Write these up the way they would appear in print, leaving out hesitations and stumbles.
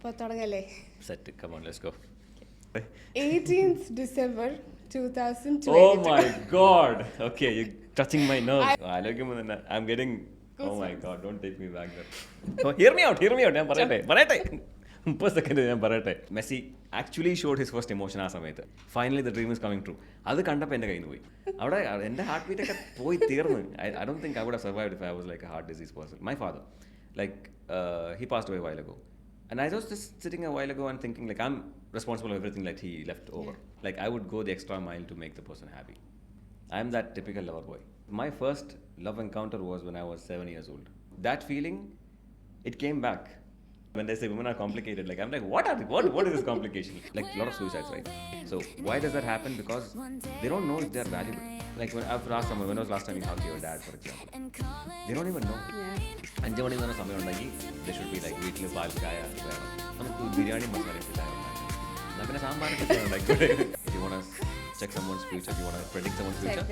Set. Come on, let's go. 18th December 2020. Oh my God. Okay, you're touching my nerve. I'm getting. Oh my God, don't take me back there. Oh, hear me out. ഞാൻ പറയട്ടെ 30 second ഞാൻ പറയട്ടെ. Messi actually showed his first emotion ആ സമയത്ത്. Finally the dream is coming true. അത് കണ്ടപ്പോൾ എൻ്റെ കയ്യിൽ നിന്ന് പോയി. അവിടെ എൻ്റെ ഹാർട്ട് ബീറ്റ് ഒക്കെ പോയി തീർന്ന്. I don't think I would have survived if I was like a heart disease person. My father, like he passed away a while ago. And I was just sitting a while ago and thinking like I'm responsible for everything that he left over. Like I would go the extra mile to make the person happy. I'm that typical lover boy. My first love encounter was when I was 7 years old. That feeling, it came back. When they say women are complicated, like I'm like, what is this complication? Like a lot of suicides, right? So why does that happen? Because they don't know if they're valuable. Like when was last time you hugged your dad, for example? They don't even know. അഞ്ച് മണി തന്നെ സമയം ഉണ്ടെങ്കിൽ they should be like വീട്ടിൽ പാൽ ചായ വേണം, നമുക്ക് ബിരിയാണി മസാല ഇട്ട് ചായ ഉണ്ടാക്കണം, എന്നാൽ പിന്നെ സാമ്പാറൊക്കെ ഉണ്ടാക്കിക്കോട്ടെ. If you want to check someone's future, if you want to predict someone's future,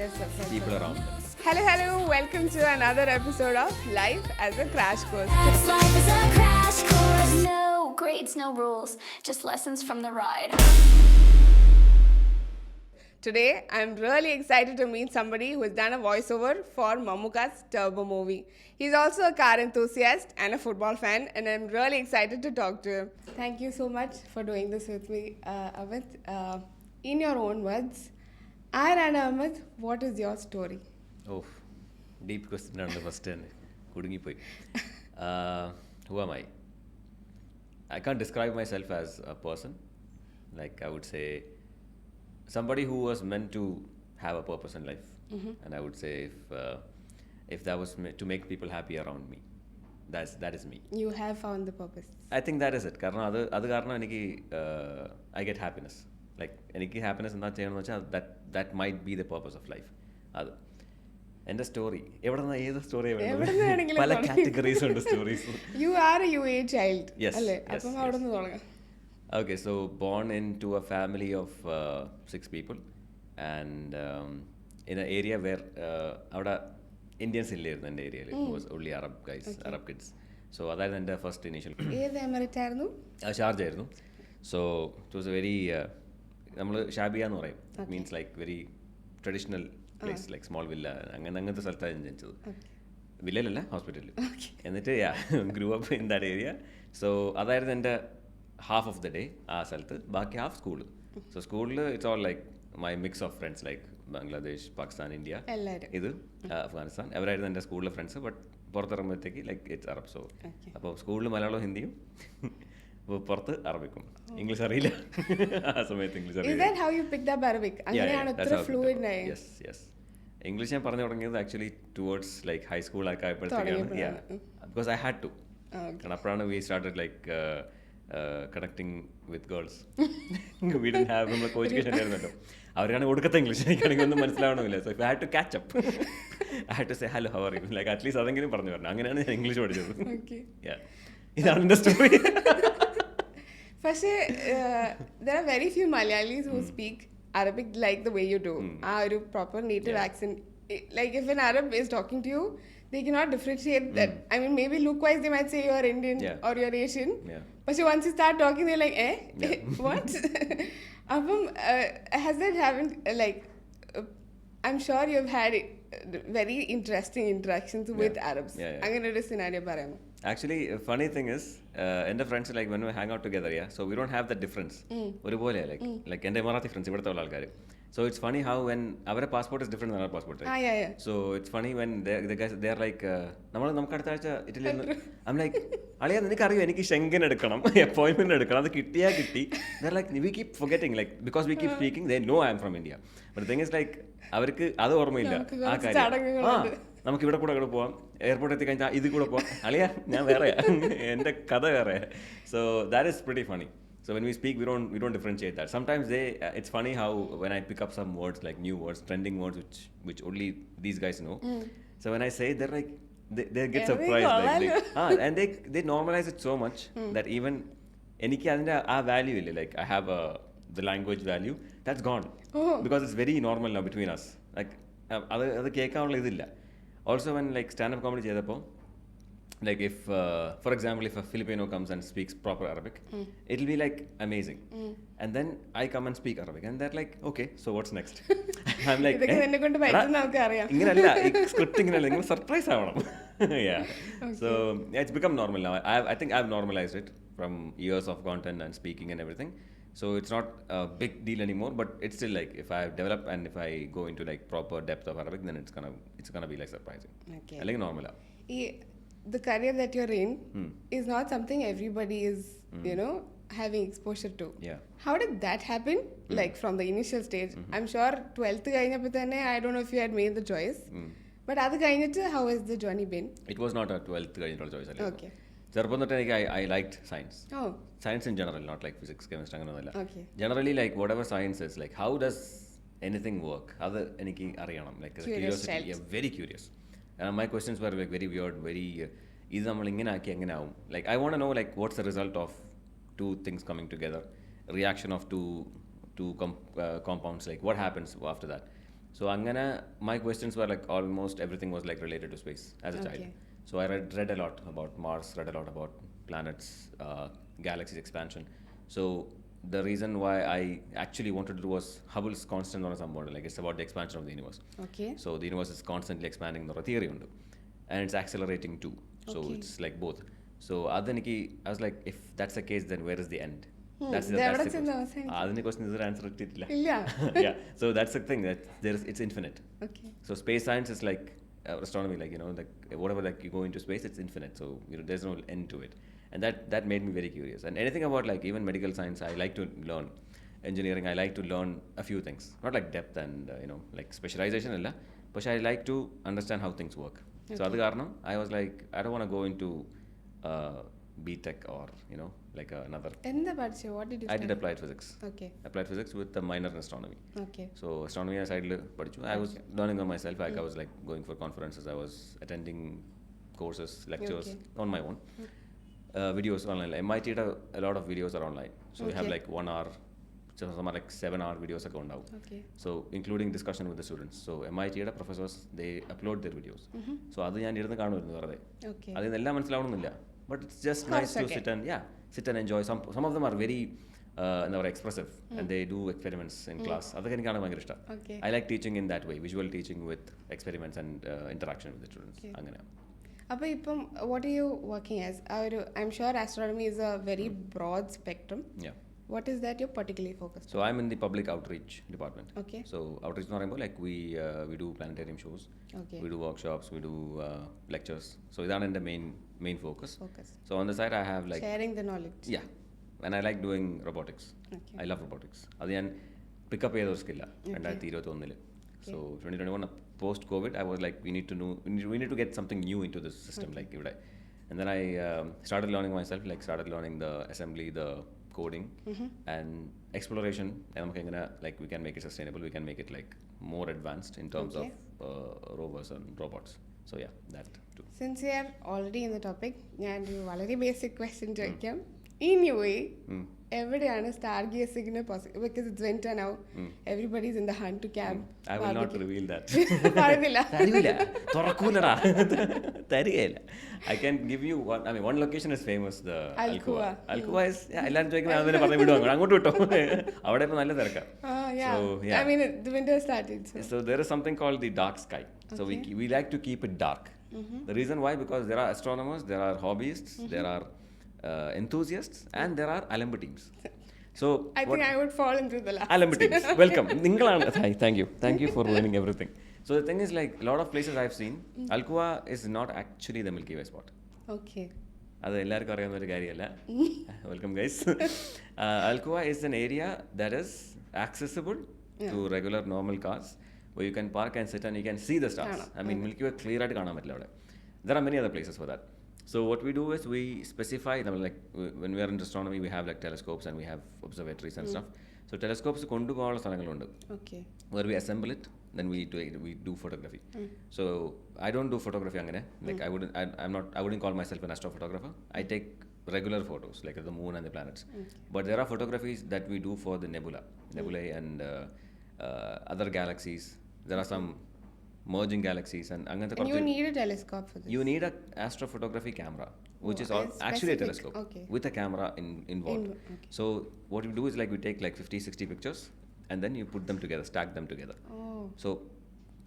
people around them. Hello, welcome to another episode of Life as a Crash Course. Life is a crash course. No grades, no rules, just lessons from the ride. Today, I'm really excited to meet somebody who has done a voiceover for Mammookka's Turbo movie. He's also a car enthusiast and a football fan, and I'm really excited to talk to him. Thank you so much for doing this with me, Ahmad. In your own words, and Ahmad, what is your story? Oh, deep question on the first end. Kudungipoyi. Who am I? I can't describe myself as a person. Like I would say, somebody who was meant to have a purpose in life. And I would say if that was to make people happy around me, that is me. You have found the purpose. I think that is it. കാരണം അത് കാരണം എനിക്ക് I get happiness. Like എനിക്ക് happiness എന്താ ചെയ്യണമെന്ന് വെച്ചാൽ that might be the purpose of life. അത് എൻ്റെ സ്റ്റോറി എവിടെ നിന്ന് ഏത് സ്റ്റോറി പല കാറ്റഗറീസ് ഉണ്ട് stories. You are a UA child. Yes. അല്ലേ? അപ്പം അവിടെ നിന്ന് തുടങ്ങാം. Okay, so born into a family of 6 people and in an area where അവിടെ ഇന്ത്യൻസ് ഇല്ലായിരുന്നു എൻ്റെ ഏരിയയിൽ. It was only Arab guys, Arab kids. So അതായിരുന്നു എൻ്റെ ഫസ്റ്റ് ഇനീഷ്യൽ. ഏത് എമിറേറ്റ് ആയിരുന്നു? ഷാർജ ആയിരുന്നു. So it was a very നമ്മൾ ഷാബിയ എന്ന് പറയും. Means like very traditional place, like small villa, അങ്ങനത്തെ സ്ഥലത്താണ് ജനിച്ചത്. വില്ലയിലല്ല, ഹോസ്പിറ്റലിൽ. എന്നിട്ട് grew up in that area. So അതായിരുന്നു എൻ്റെ ഹാഫ് ഓഫ് ദ ഡേ ആ സ്ഥലത്ത്, ബാക്കി ഹാഫ് സ്കൂള്. സോ സ്കൂളിൽ it's all like my mix of friends, like Bangladesh, Pakistan, India, ഇത് അഫ്ഗാനിസ്ഥാൻ. അവരായിരുന്നു എൻ്റെ സ്കൂളിലെ ഫ്രണ്ട്സ്. ബട്ട് പുറത്തിറങ്ങുമ്പോഴത്തേക്ക് ലൈക്ക് ഇറ്റ്സ് അറബ്. സോ അപ്പോൾ സ്കൂളിൽ മലയാളവും ഹിന്ദിയും, അപ്പോൾ പുറത്ത് അറബിക്കും. ഇംഗ്ലീഷ് അറിയില്ല ആ സമയത്ത്. ഇംഗ്ലീഷ് ഇംഗ്ലീഷ് ഞാൻ പറഞ്ഞു തുടങ്ങിയത് ആക്ച്വലി ടുവേർഡ്സ് ലൈക്ക് ഹൈസ്കൂൾ ഒക്കെ ആയപ്പോഴത്തേക്കാണ്. Because I had to. കാരണം അപ്പോഴാണ് we started like connecting with girls. We didn't have, നമ്മൾ കോ എഡ്യൂക്കേഷൻ ആയിരുന്നല്ലോ. അവരാണ് കൊടുക്കത്തെ ഇംഗ്ലീഷ്, എനിക്കാണെങ്കിൽ ഒന്നും മനസ്സിലാവണമില്ല. So I had to catch up. I had to say hello, how are you, like at least അതെങ്കിലും പറഞ്ഞു വരണം. അങ്ങനെയാണ് ഞാൻ ഇംഗ്ലീഷ് പഠിച്ചത്. ഇതാണ് എൻ്റെ സ്റ്റോറി. പക്ഷേ there are very few Malayalis who speak Arabic like the way you do. ആ ഒരു proper native accent. Like if an Arab is talking to you, they cannot differentiate that. I mean, maybe look-wise they might say you are Indian or you are Asian. But once you start talking, they're like, what? അപ്പം has that happened? Like, I'm sure you've had very interesting interactions with Arabs. അങ്ങനെ ഒരു scenario പറയാമോ? Actually, funny thing is, എൻ്റെ friends like when we hang out together, so we don't have that difference. ഒരുപോലെ like എൻ്റെ Emirati friends, ഇവിടുത്തെ ഉള്ള ആൾക്കാർ. So it's funny how when our passport is different than our passport, right? So it's funny when the guys, they are like, നമുക്ക് അടുത്ത ആഴ്ച Italy. I'm like, അളിയാ നിനക്കറിയോ എനിക്ക് ഷെങ്കൻ എടുക്കണം, അപ്പോയിൻമെന്റ് എടുക്കണം, അത് കിട്ടിയാ കിട്ടി. They're like, we keep forgetting, like because we keep speaking, they know I am from India. But the thing is like, അവർക്ക് അത് ഓർമ്മയില്ല ആ കാര്യം. നമുക്ക് ഇവിടെ കൂടെ പോവാം, എയർപോർട്ട് എത്തിക്കഴിഞ്ഞാൽ ഇതിൽ കൂടെ പോവാം. അളിയാ ഞാൻ വേറെയാ, എൻ്റെ കഥ വേറെ. So that is pretty funny. So when we speak, we don't differentiate that. Sometimes it's funny how when I pick up some words, like new words, trending words, which only these guys know. So when I say it, they're like, they get surprised. And they normalize it so much that even എനിക്ക് അതിൻ്റെ ആ value ഇല്ല. Like I have the language value, that's gone. Because it's very normal now between us. Like അത് കേൾക്കാനുള്ള ഇതില്ല. Also when like stand up comedy ചെയ്തപ്പോൾ like if for example if a Filipino comes and speaks proper Arabic, it'll be like amazing, and then I come and speak Arabic and they're like, okay, so what's next? I'm like, ഇതൊക്കെ നിന്നെ കൊണ്ട് പറ്റുന്ന ആൾക്കറിയാം. ഇങ്ങനല്ല ഈ script ഇങ്ങനെയല്ല, നിങ്ങൾ surprise ആവണം. Yeah, so yeah, it's become normal now. I think I've normalized it from years of content and speaking and everything. So it's not a big deal anymore, but it's still like if I develop and if I go into like proper depth of Arabic, then it's gonna be like surprising. Okay. Like normal. The career that you're in is not something everybody is, you know, having exposure to. Yeah. How did that happen? Like from the initial stage, I'm sure 12th കഴിഞ്ഞപ്പോൾ തന്നെ I don't know if you had made the choice. But അത് കഴിഞ്ഞിട്ട് how has the journey been? It was not a 12th കഴിഞ്ഞിട്ടുള്ള choice അല്ലേ. Okay. ചെറുപ്പം തൊട്ട് എനിക്ക് I liked science. Oh. Science in general, not like physics, chemistry അങ്ങനെയൊന്നുമല്ല. Okay. Generally like whatever science is, like how does anything work? അത് എനിക്ക് അറിയണം. Like a curiosity. Yeah, very curious. My questions were like very weird, very ഇത് നമ്മൾ ഇങ്ങനെ ആക്കി എങ്ങനെ ആവും. Like I want to know like what's the result of two things coming together, reaction of two compounds, like what happens after that. So angana my questions were like almost everything was like related to space as a child. So I read a lot about Mars, read a lot about planets, galaxies expansion. So the reason why I actually wanted to do was Hubble's constant on some model, like it's about the expansion of the universe. Okay. So the universe is constantly expanding the theory undu, and it's accelerating too. So it's like both. So adaniki I was like, if that's the case, then where is the end? That's the question. Adani question is answer ittilla. Yeah, so that's the thing, that it's infinite. Okay. So space science is like astronomy, like you know, like whatever, like you go into space, it's infinite, so you know there's no end to it. And that made me very curious. And anything about like even medical science, I like to learn. Engineering, I like to learn a few things, not like depth and you know like specialization illa, but I like to understand how things work. So adu karanam I was like, I don't want to go into B.Tech or you know like another. എന്താ പഠിച്ചേ? What did you study? I did applied physics. Okay. Applied physics with a minor in astronomy. Okay. So astronomy side പഠിച്ചു. I was learning on myself. Like I was like going for conferences, I was attending courses, lectures on my own. Videos online. Like MIT a lot of videos are online. So we have like 1 hour, some are like 7-hour videos ഒക്കെ ഉണ്ടാവും. Okay. So including discussion with the students. So MIT professors, they upload their videos. So അത് ഞാൻ ഇരുന്ന് കാണുമായിരുന്നു വെറുതെ. Okay. അതിൽ എല്ലാം മനസ്സിലാവണമെന്നില്ല. But it's just nice to sit and enjoy. Some of them are very expressive and they do experiments in class. അതൊക്കെ എനിക്ക് കാണാൻ ഭയങ്കര ഇഷ്ടമാണ്. Okay. I like teaching in that way, visual teaching with experiments and interaction with the students. അങ്ങനെ. അപ്പോൾ ഇപ്പം what are you working as? I'm sure astronomy is a very broad spectrum. Yeah. What is that you're particularly focused on? So I'm in the public outreach department. Okay. So outreach എന്ന് പറയുമ്പോൾ like we do planetarium shows. Okay. We do workshops, we do lectures. So ഇതാണ് എൻ്റെ main focus. So on the side I have like sharing the knowledge. Yeah. And I like doing robotics. Okay. I love robotics. അത് ഞാൻ pickup ചെയ്ത ഒരു സ്കില്ല 2021. So 2021 post COVID I was like we need to get something new into this system. Like ഇവിടെ. And then I started learning myself, like started learning the assembly, the coding and exploration. And like we can make it sustainable, we can make it like more advanced in terms of rovers and robots. So yeah, that too. Since we are already in the topic, ഞാൻ ഒരു വളരെ basic question ചോദിക്കാം. In your way, എവിടെയാണ് star ഗേസിംഗിന് possible? Because it's winter now, everybody's in the hunt to camp. I will not reveal that. പറയുന്നില്ല. തുറക്കൂലടാ, തരികയില്ല. I can give you one location is famous, the Alcoa. Alcoa is എല്ലാവരും ചോദിക്കുന്നത് അതിനെ പറഞ്ഞു വിടും, അങ്ങോട്ട് വിട്ടോ. അവിടെ ഇപ്പോൾ നല്ല തിരക്കാം. Yeah. I mean the winter started. So there is something called the dark sky. So we like to keep it dark. The reason why, because there are astronomers, there are hobbyists, there are enthusiasts, and there are Alambu teams. So I think I would fall into the last. Alambu teams, welcome. Thank you for ruining everything. So the thing is, like a lot of places I've seen, Alcoa is not actually the Milky Way spot. Okay. അത് എല്ലാവർക്കും അറിയാവുന്ന ഒരു കാര്യമല്ല. Welcome guys. Alcoa is an area that is accessible to regular normal cars, where you can park and sit and you can see the stars. I mean Milky Way clear ആയിട്ട് കാണാൻ പറ്റില്ല അവിടെ. There are many other places for that. So what we do is we specify, like when we are in astronomy we have like telescopes and we have observatories and stuff. So telescopes കൊണ്ടുപോകാനുള്ള സ്ഥലങ്ങളുണ്ട്. Okay. Where we assemble it, then we do photography. So I don't do photography angane. Like I wouldn't call myself an astrophotographer. I take regular photos like of the moon and the planets. But there are photographies that we do for the nebulae and other galaxies. There are some merging galaxies and അങ്ങനത്തെ And you കുറച്ച് need a telescope for this. you need a astrophotography camera which is all and actually a specific, telescope okay. with a camera involved. Okay. So what we do is like we take like 50-60 pictures and then you put them together, stack them together. Oh, So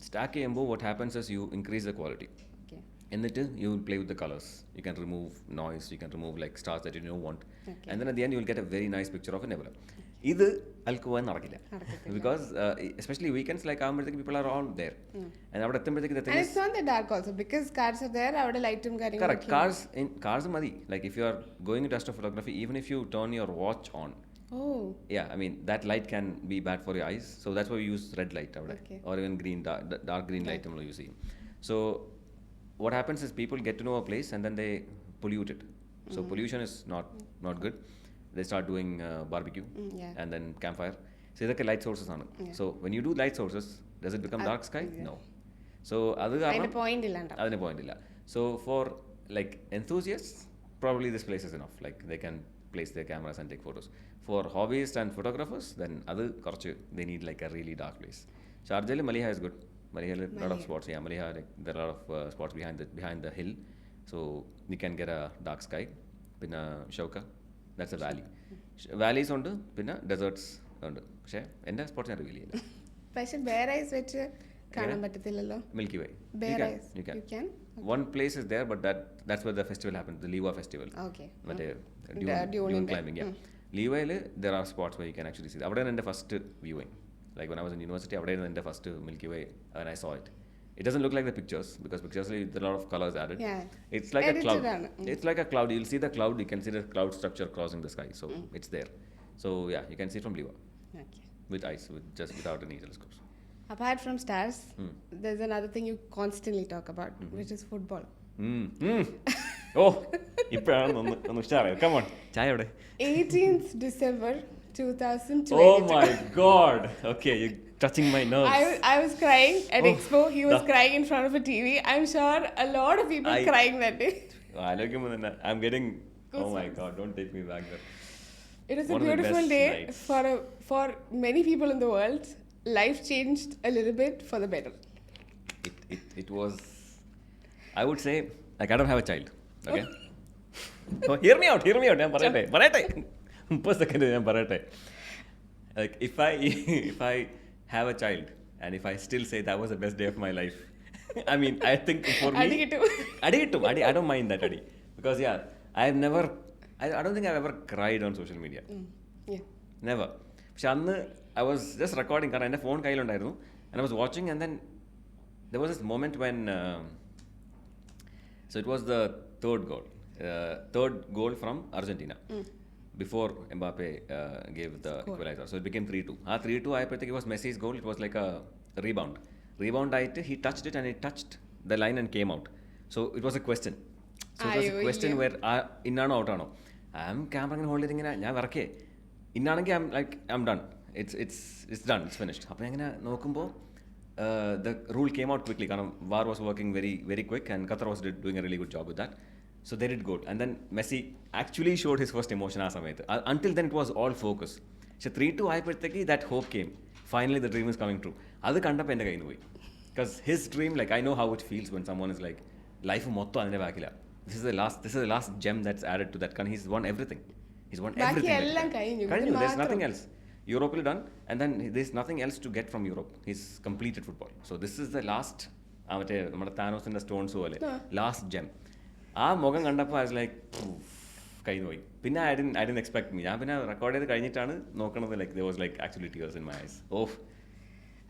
stack ചെയ്യുമ്പോൾ what happens is you increase the quality. okay. എന്നിട്ട് you will play with the colors. You can remove noise, you can remove like stars that you don't want. Okay. And then at the end you will get a very nice picture of a nebula. ഇത് അൽക്ക് പോകാൻ നടക്കില്ല നടക്കത്തില്ല. Because especially weekends like ആകുമ്പോഴത്തേക്ക് people are all there and അവിടെ എത്തുമ്പോഴത്തേക്ക് And it's not the dark also because cars are there. അവിടെ ലൈറ്റും correct cars മതി like if you are going to astrophotography even if you turn your watch on Oh, yeah, I mean that light can be bad for your eyes, so that's why we use red light avade, Okay. or even green dark green light നമ്മൾ use ചെയ്യും. So what happens is people get to know a place and then they pollute it. So pollution is not good. They start doing barbecue yeah. and then campfire. So ഇതൊക്കെ light sources ആണ്. So when you do light sources, does it become dark sky? yeah. No. So അത് അതിന്റെ കാരണം point ഇല്ലാണ്ട. അതിന് point ഇല്ല. So for like enthusiasts, probably this place is enough. Like they can place their cameras and take photos. For hobbyists and photographers, then other കുറച്ച് they need like a really dark place. Sharjah Maliha is good. Maliha a lot of spots. Yeah, Maliha like, there are a lot of spots behind the hill, so we can get a dark sky. Pinna Shauka, that's a valley. Valleys ഉണ്ട് പിന്നെ deserts ഉണ്ട്. പക്ഷേ എൻ്റെ spots ഞാൻ reveal ചെയ്യില്ല. പക്ഷെ bare eyes വെച്ച് കാണാൻ പറ്റത്തില്ലല്ലോ. Milky Way. Bare eyes. You can. You can? One place is there, but that's where the festival happens, the Liwa festival. Okay. മറ്റേ Dune dune climbing, yeah. Liwയിൽ there are spots where you can actually see. അവിടെയാണ് എൻ്റെ first viewing. Like when I was in university, അവിടെയാണ് എൻ്റെ first Milky Way and I saw it. It doesn't look like the pictures because pictures there are a lot of colors added. Yeah. It's like Edited a cloud. ആണ്. It's like a cloud. You'll see the cloud. You can see the cloud structure crossing the sky. So it's there. So yeah, you can see it from Liwa Okay. with eyes, just without any telescopes. Apart from stars, there's another thing you constantly talk about, which is football. ഓ ഇപ്പോഴാണ് ഒന്ന് ഉഷാറായത്. Come on. ചായ എവിടെ? 18th December 2022. Oh my god. Okay, you're touching my nerves. I was crying at Oh, Expo. He was crying in front of a TV. I'm sure a lot of people crying that day. ആലോചിക്കുമ്പോൾ തന്നെ I'm getting, oh my god, don't take me back there. It was One a of the beautiful best day nights. for many people in the world. Life changed a little bit for the better. It was, I would say, like I don't have a child. Okay? Oh, hear me out. ഞാൻ പറയട്ടെ 30 second ഞാൻ പറയട്ടെ. Like if I have a child and if I still say that was the best day of my life, I mean I think for me അടി കിട്ടും. I don't mind that adi because yeah I don't think I've ever cried on social media. Yeah. Never. പക്ഷെ അന്ന് I was just recording കാരണം എൻ്റെ phone കയ്യിലുണ്ടായിരുന്നു and I was watching and then there was this moment when so it was the third goal from Argentina before Mbappe gave the equalizer, so it became 3-2. ആ 3-2 ആയപ്പോഴത്തേക്ക് it was Messi's goal. It was like a rebound ആയിട്ട് he touched it and it touched the line and came out, so it was a question. So it was a question where ഇന്നാണോ ഔട്ടാണോ I'm camera ഇങ്ങനെ hold ചെയ്തിങ്ങനെ ഞാൻ വരക്കേ ഇന്നാണെങ്കിൽ I'm done. It's done. It's finished. അപ്പോൾ ഞാൻ ഇങ്ങനെ നോക്കുമ്പോൾ the rule came out quickly കാരണം VAR was working very very quick and Qatar was doing a really good job with that. So they did good. And then Messi actually showed his first emotion ആ സമയത്ത്. Until then it was all focus. പക്ഷെ 3-2 ആയപ്പോഴത്തേക്ക് that hope came. Finally the dream is coming true. അത് കണ്ടപ്പോൾ എൻ്റെ കയ്യിൽ നിന്ന് പോയി. Because his dream, like I know how it feels when someone is like life മൊത്തം അതിൻ്റെ ബാക്കില്ല. This is the last gem that's added to that. കാരണം he's won everything. He's won everything. ബാക്കി എല്ലാം കഴിഞ്ഞു. There's nothing else. Europe done, and then there's nothing else to get from Europe. He's completed football. So this is the last മറ്റേ നമ്മുടെ താനോസിൻ്റെ stones പോലെ last gem. ആ മുഖം കണ്ടപ്പോൾ I was like കയ്യിൽ പോയി. പിന്നെ I didn't expect me. ഞാൻ പിന്നെ റെക്കോർഡ് ചെയ്ത് കഴിഞ്ഞിട്ടാണ് നോക്കണത്. Like there was like actually tears in my eyes.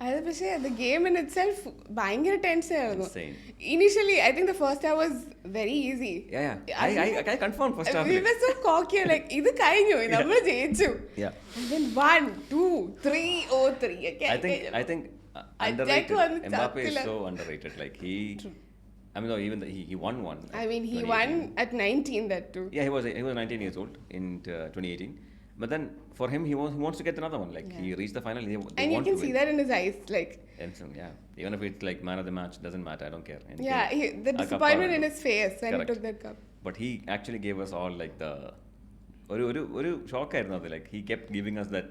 അത് പക്ഷേ the game in itself ഭയങ്കര ടെൻഷൻ ആയിരുന്നു. Insane. Initially I think the first half was very easy. Yeah. I confirmed first half. We were so cocky, like ഇത് കഴിഞ്ഞു നമ്മൾ ജയിച്ചു. Yeah. And then 1 2 3 3 okay. I think underrated. Mbappe is so underrated. Like I mean, no, even he won one. I mean, he won at 19 that too. Yeah, he was 19 years old in 2018. But then for him, he wants to get another one. Like he reached the final. And you can see that in his eyes, like. And so, yeah, even if it's like man of the match, doesn't matter. I don't care. And the disappointment in his face when he took that cup. But he actually gave us all like the. ഒരു shock ആയിരുന്നു അത്. Like he kept giving us that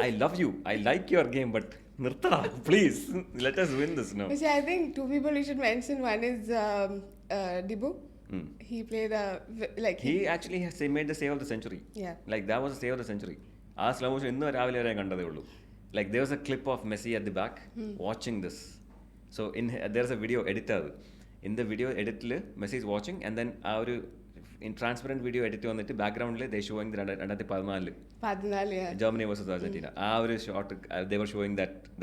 I love you, I like your game, but നിർത്തടാ please, let us win this. No. Which I think two people we should mention. One is Dibu. He played like He actually has made the save of the century. Yeah. Like that was the save of the century. ആ slow motion ഇന്ന് രാവിലെ വരെ കണ്ടതേ ഉള്ളൂ. Like there was a clip of Messi at the back watching this. So there's a video editor. In the video editil Messi is watching, and then ആ ഒരു in transparent video edit വന്നിട്ട് ബാക്ക്ഗ്രൗണ്ടിൽ they showing the 2014 Germany versus Argentina. ആ ഒരു shot they were showing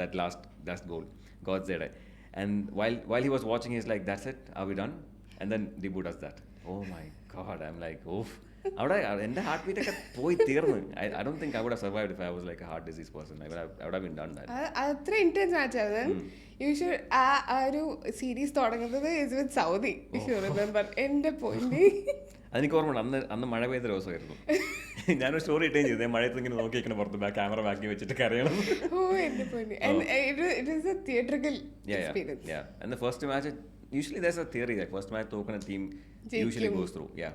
that last goal God's and while he was watching he's like, that's it, are we done? And then Dibu does that. Oh my god, I'm like, oof. അവിടെ എൻ്റെ heart beat ഒക്കെ പോയി തീർന്നു. I don't think I would have survived if I was like a heart disease person. I would have been done that. അത്ര intense മാച്ചായിരുന്നു. You should ആ ഒരു series തുടങ്ങുന്നത് is with Saudi. You should remember. എൻ്റെ point അതെനിക്ക് ഓർമ്മയുണ്ട്. അന്ന് മഴ പെയ്ത ദിവസമായിരുന്നു. ഞാനൊരു സ്റ്റോറി ഇട്ടേം ചെയ്തേ, മഴയത്ത് ഇങ്ങനെ നോക്കിയിരിക്കണം പുറത്ത് ക്യാമറ ബാക്കി വെച്ചിട്ട് കരയണം. ഓ എൻ്റെ point. It is A theatrical experience. And the first match, usually there's a theory that first match തോക്കുന്ന team usually goes through. Yeah.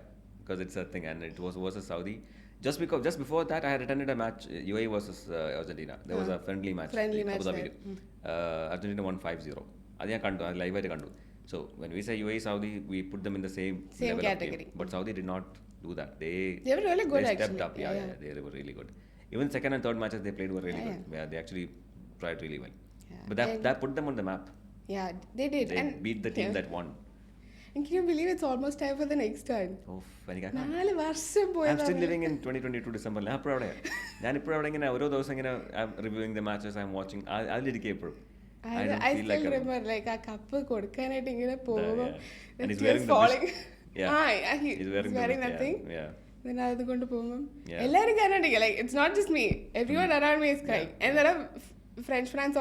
Because it's a thing, and it was versus Saudi. Just before that, I had attended a match, UAE versus Argentina. There was a friendly match. Abu Dhabi. Argentina won 5-0. അത് ഞാൻ കണ്ടു, അത് ലൈവായിട്ട് കണ്ടു. So when we say UAE Saudi, we put them in the same level category. of game. But Saudi did not do that. They were really good, they stepped actually. up. Yeah, they were really good. Even second and third matches they played were really good. Yeah, they actually tried really well. Yeah. But that put them on the map. Yeah, they did. They and beat the team that won. And can you believe it's almost time for the next one? Oh, 4 വർഷം പോയതാ. I'm still living in 2022 December. ഞാനിപ്പോൾ അവിടെ ഇങ്ങനെ ഓരോ ദിവസം ഇങ്ങനെ reviewing the matches, I'm watching. അതിലിരിക്കും എപ്പോഴും. I still remember like ആ കപ്പ് കൊടുക്കാനായിട്ട് ഇങ്ങനെ പോകുമ്പോൾ And he's wearing the falling. He's wearing that thing. Yeah. Then അത് കൊണ്ട് പോകുമ്പോൾ എല്ലാവരും കരണ്ടിരിക്കുക. Like it's not just me. Everyone around me is crying. And there are French fans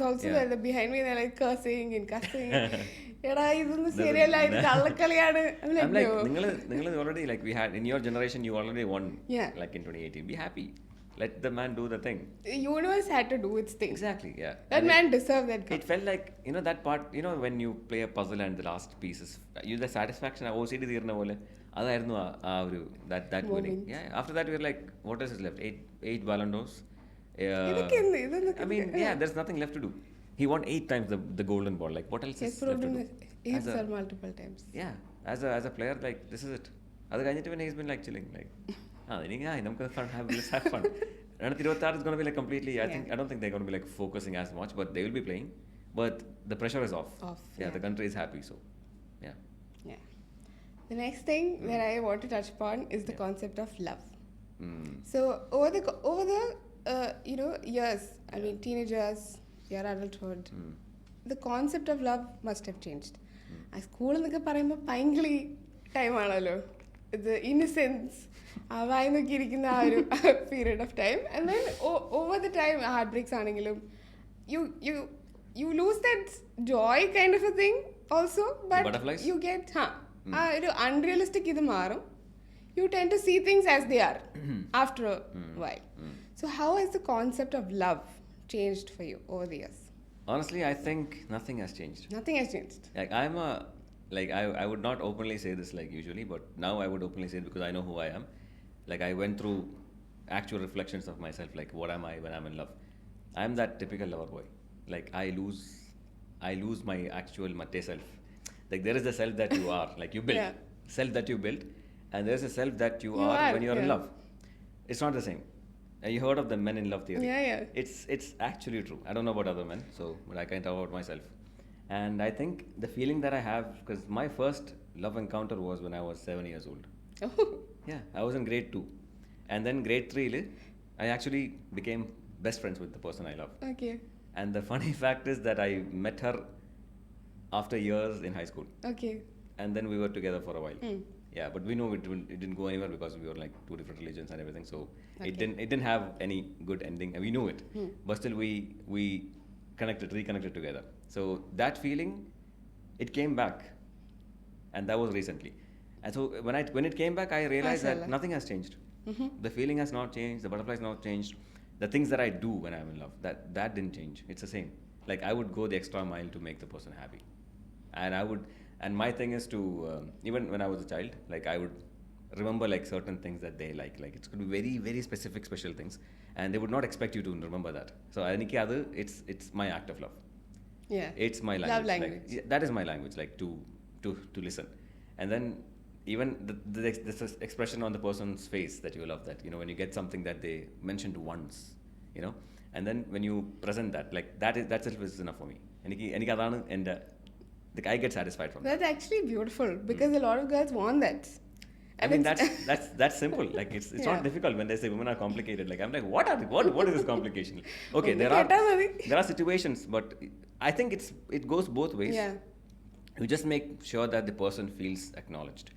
also they're behind me, they're like cursing and cussing. എടാ ഇതൊന്നും ശരിയല്ല, ഇത് കള്ളക്കളിയാണ്. നിങ്ങൾ already like we had in your generation, you already won like in 2018. Be happy. Let the man do the thing. The universe had to do its thing. Exactly, yeah. That man deserved that cup. It felt like, that part, when you play a puzzle and the last pieces, the satisfaction, OCD തീർന്ന പോലെ അതായിരുന്നു ആ ഒരു that winning. Yeah, after that we were like, what else is left? 8 Ballon d'Ors. I mean, there's nothing left to do. He won 8 times the golden ball. Like, what else is left to do? He's won multiple times. Yeah, as a player, like, this is it. അത് കഴിഞ്ഞിട്ട് പിന്നെ he's been like chilling, like, നമുക്ക് let's have fun. 2026 is going to be like completely, I don't think they're going to be like focusing as much, but they will be playing. But the pressure is off. The country is happy, so, yeah. The next thing that I want to touch upon is the concept of love. So, over the years, I mean, teenagers, your adulthood, the concept of love must have changed. ആ സ്കൂളിൽ നിന്നൊക്കെ പറയുമ്പോൾ ഭയങ്കര ടൈമാണല്ലോ, ഇത് innocence ആ വായി നോക്കിയിരിക്കുന്ന ആ ഒരു period of time. And then over the time heart breaks ആണെങ്കിലും you lose that joy kind of a thing also, but you get ആ ഒരു unrealistic ഇത് മാറും. You tend to see things as they are after a while. So how has the concept of love changed for you over the years? Honestly, I think nothing has changed. Nothing has changed. Like I would not openly say this like usually, but now I would openly say it because I know who I am. Like I went through actual reflections of myself, like what am I when I'm in love? I'm that typical lover boy. Like I lose my actual Matte self. Like there is the self that you are, like you built. Self that you built, and there's a self that you are when you're in love. It's not the same. You heard of the men in love theory? Yeah. It's actually true. I don't know about other men, but I can talk about myself. And I think the feeling that I have, because my first love encounter was when I was 7 years old. Oh. Yeah, I was in grade 2. And then grade 3, I actually became best friends with the person I love. Okay. And the funny fact is that I met her after years in high school. Okay. And then we were together for a while. Yeah, but we know it didn't go anywhere because we were like 2 different religions and everything. So it didn't have any good ending. And we knew it. But still we reconnected together. So that feeling, it came back. And that was recently. And so when it came back, I realized that nothing has changed. The feeling has not changed. The butterfly has not changed. The things that I do when I'm in love, that didn't change. It's the same. Like I would go the extra mile to make the person happy. And my thing is to, even when I was a child, like I would remember like certain things that they like it's going to be very very specific special things, and they would not expect you to remember that. So എനിക്ക് അത് it's my act of love. Yeah. It's my language. Love language. Like, yeah, that is my language, like to listen. And then even this expression on the person's face that you love, that when you get something that they mentioned once, and then when you present that, like that itself is enough for me. എനിക്ക് അതാണ് എൻ്റെ, like I get satisfied from that. That's actually beautiful because a lot of girls want that. I mean that's simple. Like it's Yeah. not difficult when they say women are complicated. Like I'm like, what is this complication? Okay, there are situations, but I think it goes both ways. Yeah. You just make sure that the person feels acknowledged.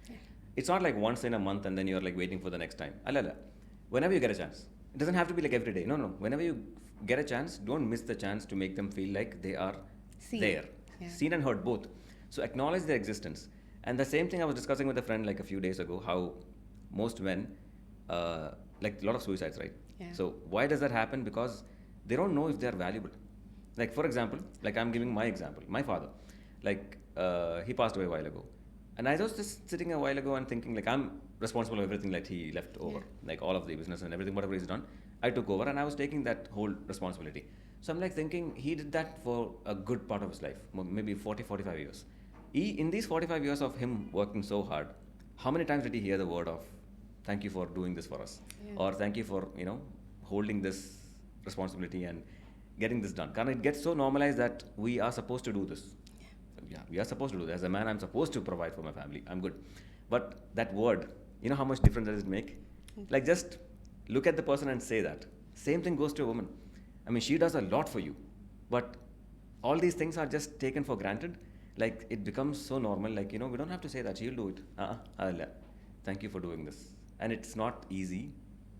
It's not like once in a month and then you're like waiting for the next time. Alala. Whenever you get a chance. It doesn't have to be like every day. No. Whenever you get a chance, don't miss the chance to make them feel like they are Seen. there. Yeah. Seen and heard both. So acknowledge their existence. And the same thing I was discussing with a friend like a few days ago, how most men, like a lot of suicides, right? Yeah. So why does that happen? Because they don't know if they are valuable. Like for example, like I'm giving my example. My father, like he passed away a while ago. And I was just sitting a while ago and thinking like I'm responsible for everything that he left over. Like all of the business and everything, whatever he's done, I took over and I was taking that whole responsibility. So I'm like thinking he did that for a good part of his life, maybe 40-45 years. In these 45 years of him working so hard, how many times did he hear the word of thank you for doing this for us? Yeah. Or thank you for, holding this responsibility and getting this done. Because it gets so normalized that we are supposed to do this. Yeah, we are supposed to do this. As a man, I'm supposed to provide for my family. I'm good. But that word, how much difference does it make? Like just look at the person and say that. Same thing goes to a woman. I mean, she does a lot for you. But all these things are just taken for granted. Like it becomes so normal. Like, we don't have to say that. She'll do it. Thank you for doing this. And it's not easy.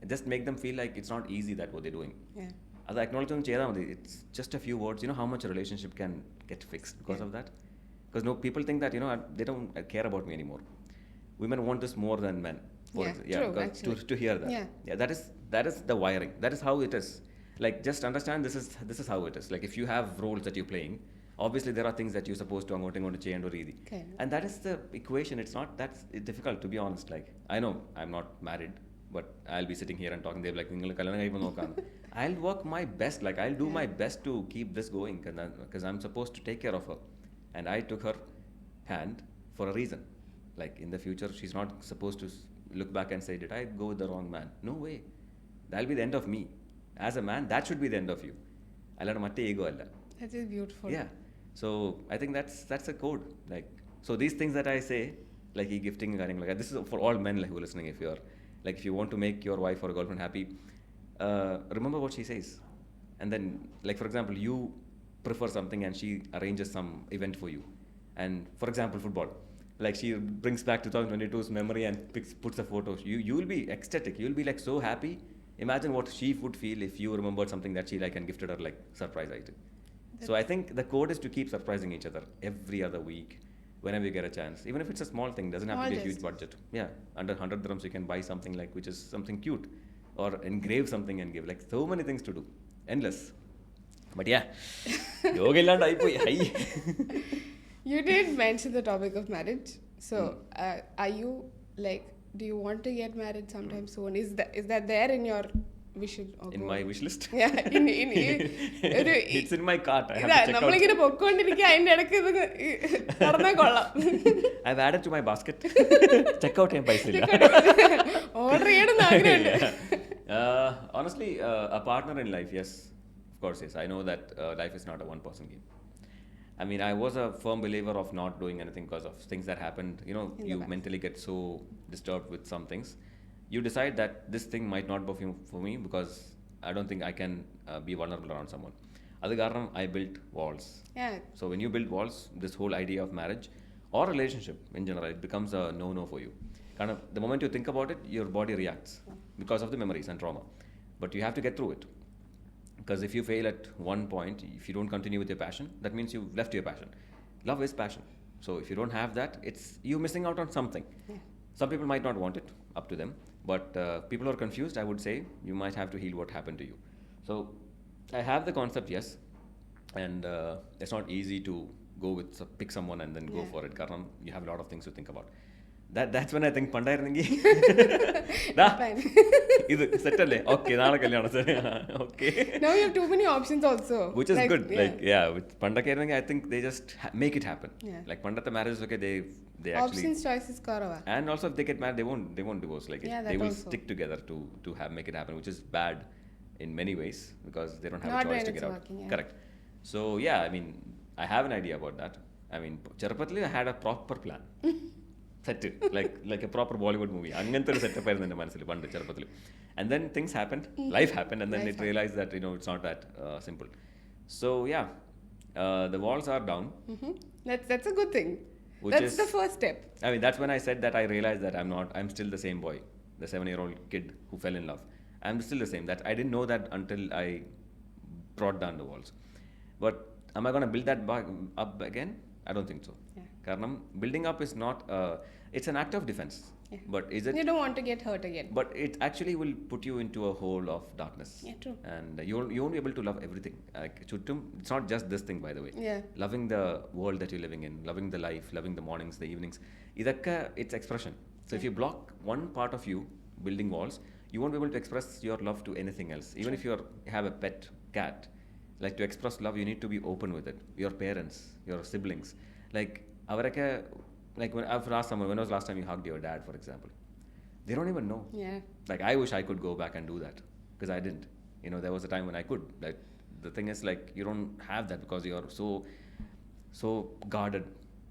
Just make them feel like it's not easy that what they're doing. Yeah. As I acknowledge them, it's just a few words. How much a relationship can get fixed because of that? Because people think that, they don't care about me anymore. Women want this more than men. True, because to hear that. Yeah. That is the wiring. That is how it is. Like just understand this is how it is. Like if you have roles that you're playing, obviously there are things that you're supposed to change or read. Okay. And that is the equation. It's not that difficult, to be honest. Like I know I'm not married, but I'll be sitting here and talking. They're like, I'll work my best. Like I'll do my best to keep this going because I'm supposed to take care of her. And I took her hand for a reason. Like in the future, she's not supposed to look back and say, did I go with the wrong man? No way. That'll be the end of me. As a man, that should be the end of you. That is beautiful. Yeah. So I think that's a code. Like, so these things that I say, like gifting, like this is for all men like who are listening. If you want to make your wife or girlfriend happy, remember what she says. And then, like for example, you prefer something and she arranges some event for you. And for example, football. Like she brings back 2022's memory and puts a photo. You will be ecstatic. You'll be like so happy. Imagine what she would feel if you remembered something that she like and gifted her like surprise item. So I think the code is to keep surprising each other every other week, whenever you get a chance. Even if it's a small thing, doesn't have to be a huge budget. Yeah, under 100 dirhams you can buy something like which is something cute, or engrave something and give. Like so many things to do, endless. But yeah, yoga illanda aipoyi. You did mention the topic of marriage. So are you like, do you want to get married sometime soon? Is that there in your wish? In my wish list? Yeah. It's in my cart. I have to check out. നമ്മളിങ്ങനെ പൊക്കോണ്ടിരിക്കുക അതിന്റെ ഇടയ്ക്ക് ഇത് നടന്നാ കൊള്ളാം. I've added to my basket. Check out paisa illa. Order ചെയ്യണമെന്ന് ആഗ്രഹമുണ്ട്. Honestly, a partner in life, yes. Of course, yes. I know that life is not a one-person game. I mean, I was a firm believer of not doing anything because of things that happened. You mentally get so disturbed with some things. You decide that this thing might not be for me because I don't think I can be vulnerable around someone. Adu kaaranam I built walls. Yeah. So when you build walls, this whole idea of marriage or relationship in general, it becomes a no for you. Kind of the moment you think about it, your body reacts because of the memories and trauma. But you have to get through it. Because if you fail at one point, if you don't continue with your passion, that means you've left your passion. Love is passion. So if you don't have that, it's you missing out on something. Yeah. Some people might not want it, up to them. But people who are confused, I would say, you might have to heal what happened to you. So I have the concept, yes. And it's not easy to pick someone and then go for it. Karan, you have a lot of things to think about. That's when I think പണ്ടായിരുന്നെങ്കിൽ Fine. ഇത് സെറ്റല്ലേ, okay നാളെ കല്യാണം, okay. Now you have too many options also. Which is good. Like, yeah, with പണ്ടൊക്കെ ആയിരുന്നെങ്കിൽ I think they just make it happen. Yeah. Like പണ്ടത്തെ marriages ഒക്കെ they actually, Options choices കുറവാ. and also if they get married they won't divorce. Like Yeah, they that will also. stick together to make it happen, which is bad in many ways because they don't have Not a choice when to get it's out. working, yeah. Correct. So yeah, I mean, I have an idea about that. I mean, ചെറുപ്പത്തിൽ I had a proper plan. Set like a proper Bollywood movie, അങ്ങനത്തെ ഒരു setup ആയിരുന്നു എൻ്റെ മനസ്സിൽ പണ്ട് ചെറുപ്പത്തിൽ. And then things happen, life happen, and then it realise that it's not that simple. So yeah, the walls are down. That's a good thing. That's the first step. I mean, that's when I said that I realized that I'm still the same boy, the 7-year-old kid who fell in love. I'm still the same. That I didn't know that until I brought down the walls. But am I going to build that up again? I don't think so. Karanam, building up is not, it's an act of defense. Yeah. But is it? You don't want to get hurt again. But it actually will put you into a hole of darkness. Yeah, true. And you won't be able to love everything. Like, chuttum, it's not just this thing, by the way. Yeah. Loving the world that you're living in, loving the life, loving the mornings, the evenings. Idakka, it's expression. So if you block one part of you, building walls, you won't be able to express your love to anything else. Even if you have a pet cat, like to express love, you need to be open with it. Your parents, your siblings, like avarake, like when was last time you hugged your dad, for example? They don't even know. Yeah. Like I wish I could go back and do that because I didn't. You know, there was a time when I could. Like the thing is, like you don't have that because you're so guarded,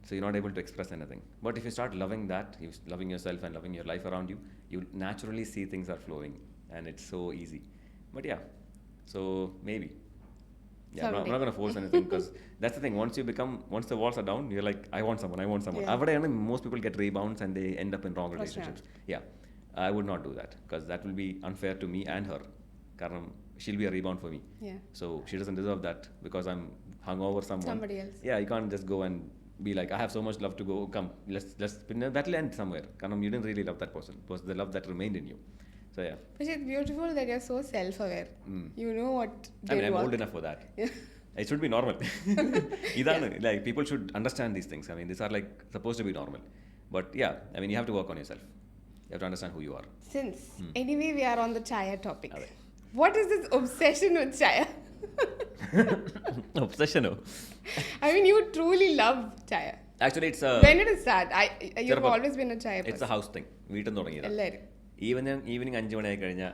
so you're not able to express anything. But if you start loving that, loving yourself and loving your life around you, you naturally see things are flowing, and it's so easy. But yeah, so maybe. Yeah, I'm not going to force anything because that's the thing. Once the walls are down, you're like, I want someone. Yeah. Avadeyana most people get rebounds and they end up in wrong relationships. Yeah, I would not do that because that will be unfair to me and her. Karanam, she'll be a rebound for me. Yeah. So she doesn't deserve that because I'm hung over someone. Somebody else. Yeah, you can't just go and be like, I have so much love to go. Come, let's. That'll end somewhere. Karanam, you didn't really love that person. It was the love that remained in you. So yeah. But it's beautiful that you're so self-aware. You know what I mean, I'm old enough for that. Yeah. It should be normal. Like people should understand these things. I mean, these are like supposed to be normal. But yeah, I mean, you have to work on yourself. You have to understand who you are. Since anyway we are on the chaya topic, Okay. what is this obsession with chaya? Obsession. I mean, you truly love chaya. Actually, it's a. When did it start? You've Cheruppam. always been a chaya person. It's a house thing. വീട്ടിൽ നിന്ന് തുടങ്ങിയതാണ്. എല്ലാരും. Evening 5 മണിയായി കഴിഞ്ഞാൽ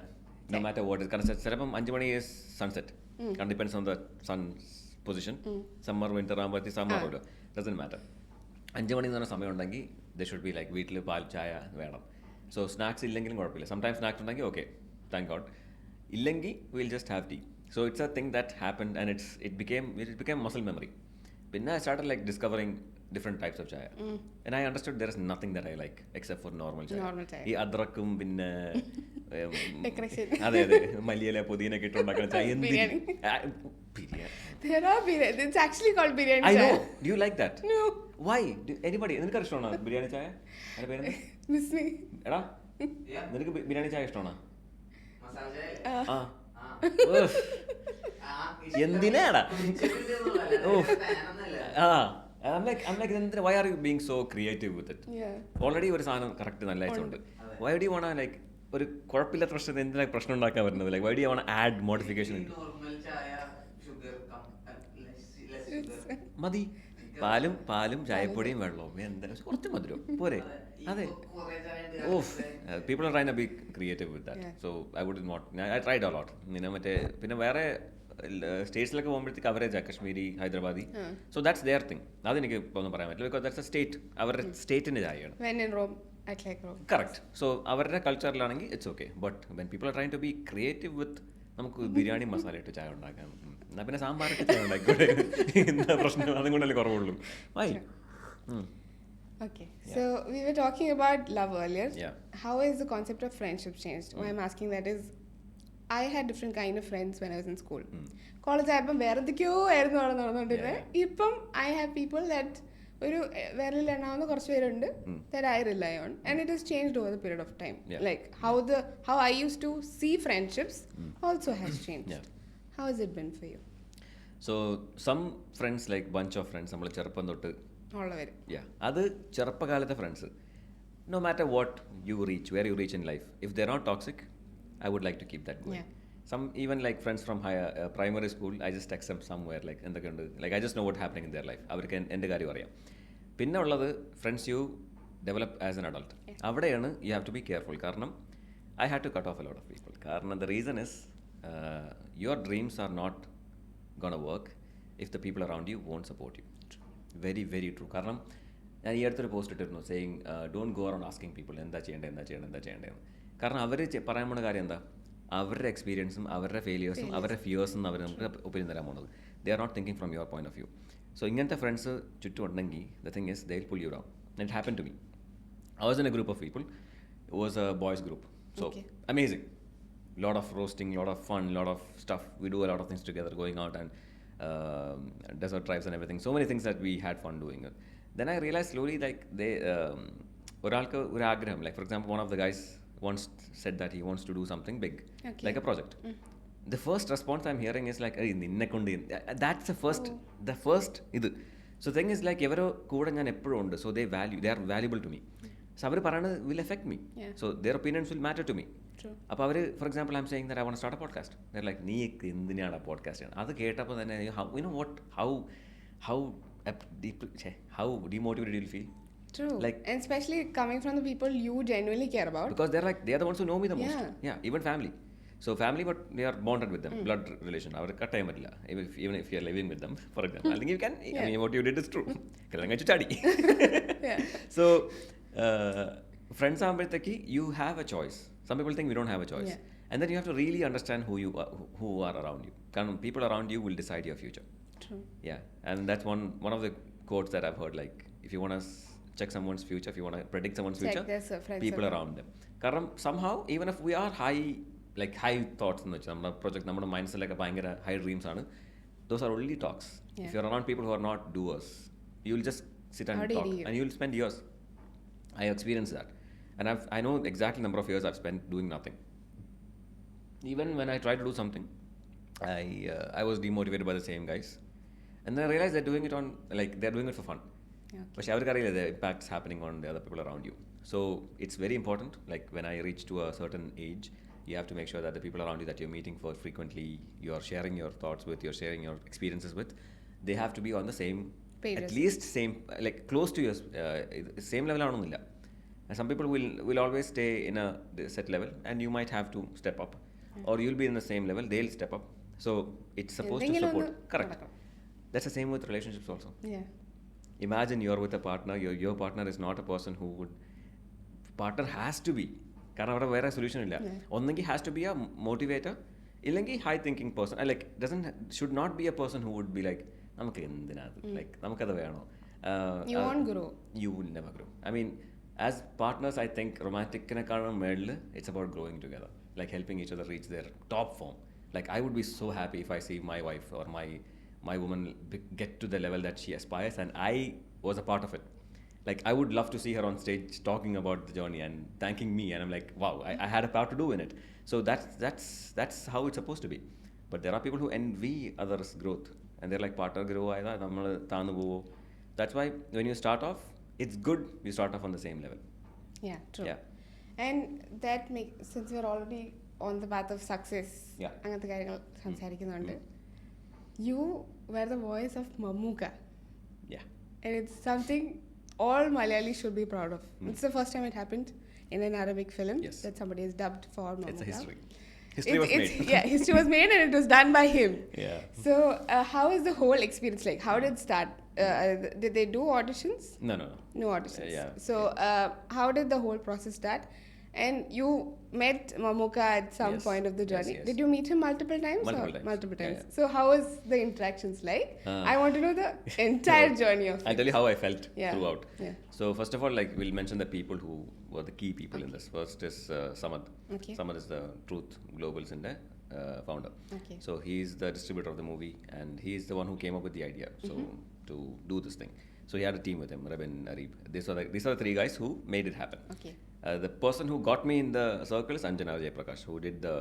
no matter what, കാരണം ചിലപ്പം 5 മണി is sunset. It depends on the sun's position. Summer, winter ആകുമ്പോഴത്തേക്ക് summer ആവുമല്ലോ. Doesn't matter. 5 മണി എന്ന് പറഞ്ഞ സമയം ഉണ്ടെങ്കിൽ there should be like വീട്ടിൽ പാൽ ചായ വേണം. So snacks ഇല്ലെങ്കിലും കുഴപ്പമില്ല. Sometimes snacks ഉണ്ടെങ്കിൽ okay, thank God. ഇല്ലെങ്കിൽ we'll just have tea. So it's a thing that happened and it became muscle memory. Then I started like discovering different types of chaya. And I understood there is nothing that I like except for normal chaya. Normal chaya. ഈ അദ്രക്കും പിന്നെ Decoration. അതെ മല്ലിയില പുതിനൊക്കെ ഇട്ടുണ്ടാക്കുന്ന ചായ Biryani. Biryani. There are biryani. It's actually called biryani I chaya. know. Do you like that? No. Why? Anybody? നിനക്ക് ഇഷ്ടമാണോ ബിരിയാണി ചായ? എൻ്റെ പേരെന്താ? Miss me. എടാ നിനക്ക് ബിരിയാണി ചായ ഇഷ്ടമാണോ? ആ എന്തിനാടാ? I'm like why are you being so creative with it? Yeah. Already ഒരു സാധനം കറക്റ്റ് നല്ല ആയിട്ടുണ്ട്. Why do you want to like ഒരു കുഴപ്പമില്ലാത്ത പ്രശ്നം എന്തിനാ പ്രശ്നം ഉണ്ടാക്കാൻ വരുന്നത്? Like why do you want to add modification? മതി പാലും ചായപ്പൊടിയും വെള്ളവും എന്താ കുറച്ച് മധുരം പോരെ? അതെ. People are trying to be creative with that. So I wouldn't want. I tried a lot. പിന്നെ വേറെ സ്റ്റേറ്റ്സിലൊക്കെ പോകുമ്പോഴത്തേക്ക് അവരേജാ Kashmiri Hyderabadi. So that's there thing. അതെനിക്ക് ഒന്നും പറയാൻ പറ്റില്ല ബിക്കോസ് ദാറ്റ്സ് എ സ്റ്റേറ്റ്. അവരുടെ സ്റ്റേറ്റിൻ്റെ ചായയാണ്. When in Rome, act like Rome. Correct. So അവരുടെ കൾച്ചറിലാണെങ്കിൽ it's okay. But when people are trying to be creative with നമുക്ക് ബിരിയാണി മസാല ഇട്ട് ചായ ഉണ്ടാക്കാം, എന്നാൽ പിന്നെ സാമ്പാറിട്ട് ചായ ഉണ്ടാക്കിക്കോട്ടെ. എന്താ പ്രശ്നം? അതും കൊണ്ടല്ലേ കുറവുള്ളൂ. Y? Okay. Yeah. So we were talking about love earlier. Yeah. How has the concept of friendship changed? Why I'm asking that is, I had different kind of friends when I was in school. College ആയപ്പം വേറെ എന്തൊക്കെയോ ആയിരുന്നു അവിടെ നടന്നുകൊണ്ടിരുന്നത്. ഇപ്പം I have people that ഒരു വിരലിൽ എണ്ണാവുന്ന കുറച്ച് പേരുണ്ട് that I rely on, and it has changed over the period of time. Yeah. Like how I used to see friendships also has changed. Yeah. How has it been for you? So some friends, like bunch of friends, നമ്മൾ ചെറുപ്പം തൊട്ട് ഉള്ളവര്. അത് ചെറുപ്പകാലത്തെ friends. no matter what you reach, where you reach in life, if they're not toxic, I would like to keep that going. Yeah. Some even like friends from higher primary school, I just text them somewhere like എന്തൊക്കെയുണ്ട്, like I just know what's happening in their life. അവർക്ക് എൻ്റെ കാര്യം അറിയാം. പിന്നെ ഉള്ളത് friends you develop as an adult. അവിടെയാണ് you have to be careful. കാരണം I had to cut off a lot of people. കാരണം the reason is your dreams are not gonna work if the people around you won't support you. Very very true. കാരണം ഞാൻ ഈ അടുത്തൊരു post ഇട്ടിരുന്നു saying don't go around asking people എന്താ ചെയ്യേണ്ടതെന്ന്. കാരണം അവർ പറയാൻ പോണ കാര്യം എന്താ, അവരുടെ എക്സ്പീരിയൻസും അവരുടെ ഫെയിലിയേഴ്സും അവരുടെ ഫിയേഴ്സും അവർ നമുക്ക് ഒപ്പീനിയൻ തരാൻ പോകുന്നത്. They are not thinking from your point of view. So ഇങ്ങനത്തെ ഫ്രണ്ട്സ് ചുറ്റും ഉണ്ടെങ്കിൽ the thing is they will pull you down. It happen to me. I was in a group of people. It was a boys group. So amazing. Lot of roasting, lot of fun, lot of stuff. We do a lot of things together, going out and desert drives and everything. So many things that we had fun doing. Then I realized slowly like they ഒരാൾക്ക് ഒരു ആഗ്രഹം, like for example one of the guys once said that he wants to do something big, like a project. The first response I'm hearing is like ninne kondi, that's the first idu. So thing is like evaro kuda njan eppozhum undu, so they are valuable to me. So അവർ പറയുന്നത് will affect me. So their opinions will matter to me. അപ്പോൾ അവർ for example I'm saying that I want to start a podcast. There like നീ എന്തിനാണ് podcast ചെയ്യുന്നത്? അത് കേട്ടപ്പോൾ തന്നെ how demotivated you'll feel. True. Like, and especially coming from the people you genuinely care about. Because they are the ones who know me the most. Yeah, even family. So family, but they are bonded with them, blood relation. അവർ cut ചെയ്യാൻ പറ്റില്ല. Even if you are living with them, for example. അല്ലെങ്കിൽ you can, I mean, what you did is true. കല്യാണം കഴിച്ചു ചാടി. So friends ആകുമ്പോഴത്തേക്ക് you have a choice. Some people think we don't have a choice. And then you have to really understand who are around you. Because people around you will decide your future. True. Yeah, and that's one of the quotes that I've heard. Like, if you want to check someone's future, if you want to predict someone's future, people around them. Because somehow, even if we are high thoughts in the project, our minds like a high dreams, those are only talks. If you're around people who are not doers, you'll just sit and talk, and you'll spend years. I experienced that, and I know exactly number of years I've spent doing nothing. Even when I try to do something, I was demotivated by the same guys, and then I realized they're doing it for fun. But the impact's happening on the other people around you. So it's very important. Like when I reach to a certain age, you have to make sure that the people around you that you're meeting for frequently, you're sharing your thoughts with, you're sharing your experiences with, they have to be on the same page, at least same, like close to your same level. And some people will always stay in a set level, and you might have to step up, or you'll be in the same level, they'll step up. So it's supposed to support. Correct. That's the same with relationships also. Yeah. Imagine you're with a partner, your partner is not a person who would, partner has to be, കാരണം അവിടെ വേറെ solution ഇല്ല. ഒന്നെങ്കിൽ has to be a motivator, ഇല്ലെങ്കിൽ high thinking person. Like should not be a person who would be like നമുക്ക് എന്തിനാത്, like നമുക്കത് വേണോ. You will never grow. I mean, as partners, I think romantic-നെക്കാളും മേളിൽ it's about growing together, like helping each other reach their top form. Like I would be so happy if I see my wife or my woman get to the level that she aspires, and I was a part of it. Like I would love to see her on stage talking about the journey and thanking me, and I'm like, wow, I had a part to do in it. So that's how it's supposed to be. But there are people who envy others' growth, and they're like, partner grow aayada nammal taanu povo. That's why when you start off, it's good you start off on the same level. Yeah, true. Yeah. And that since we're already on the path of success, അങ്ങനത്തെ കാര്യങ്ങൾ സംസാരിക്കുന്നുണ്ട്, you were the voice of Mammootka. Yeah. And it's something all Malayalis should be proud of. It's the first time it happened in an Arabic film that somebody is dubbed for Mammootka. It's a history. History was made. Yeah, history was made, and it was done by him. Yeah. So how is the whole experience like? How did it start? Did they do auditions? No auditions. So how did the whole process start? And you met Mammootka at some point of the journey. Did you meet him multiple times? Multiple times. Yeah. So how was the interactions like? I want to know the entire journey of it. I'll tell you how I felt throughout. Yeah. So first of all, like we'll mention the people who were the key people in this. First is Samad. Samad is the Truth Global's founder. So he's the distributor of the movie, and he's the one who came up with the idea. So to do this thing. So he had a team with him, Rabin, Arif. These are the three guys who made it happen. The person who got me in the circle is Anjana Jayaprakash, who did the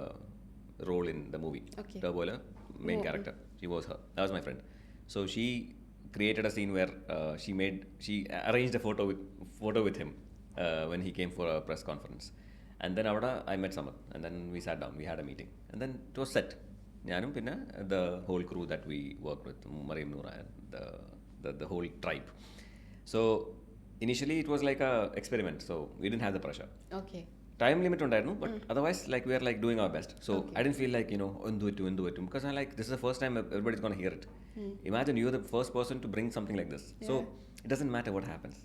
role in the movie. Turbola, main character. She was her. That was my friend. So she created a scene where she arranged a photo with him when he came for a press conference. And then avada I met Samad, and then we sat down, we had a meeting, and then it was set. Njanum pinna the whole crew that we worked with, Mariam Noora and the whole tribe. So initially it was like a experiment, so we didn't have the pressure. Okay. Time limit ഉണ്ടായിരുന്നു, but otherwise like we are like doing our best. So I didn't feel like, you know, endu it because I like, this is the first time everybody's going to hear it. Imagine you're the first person to bring something like this. So it doesn't matter what happens.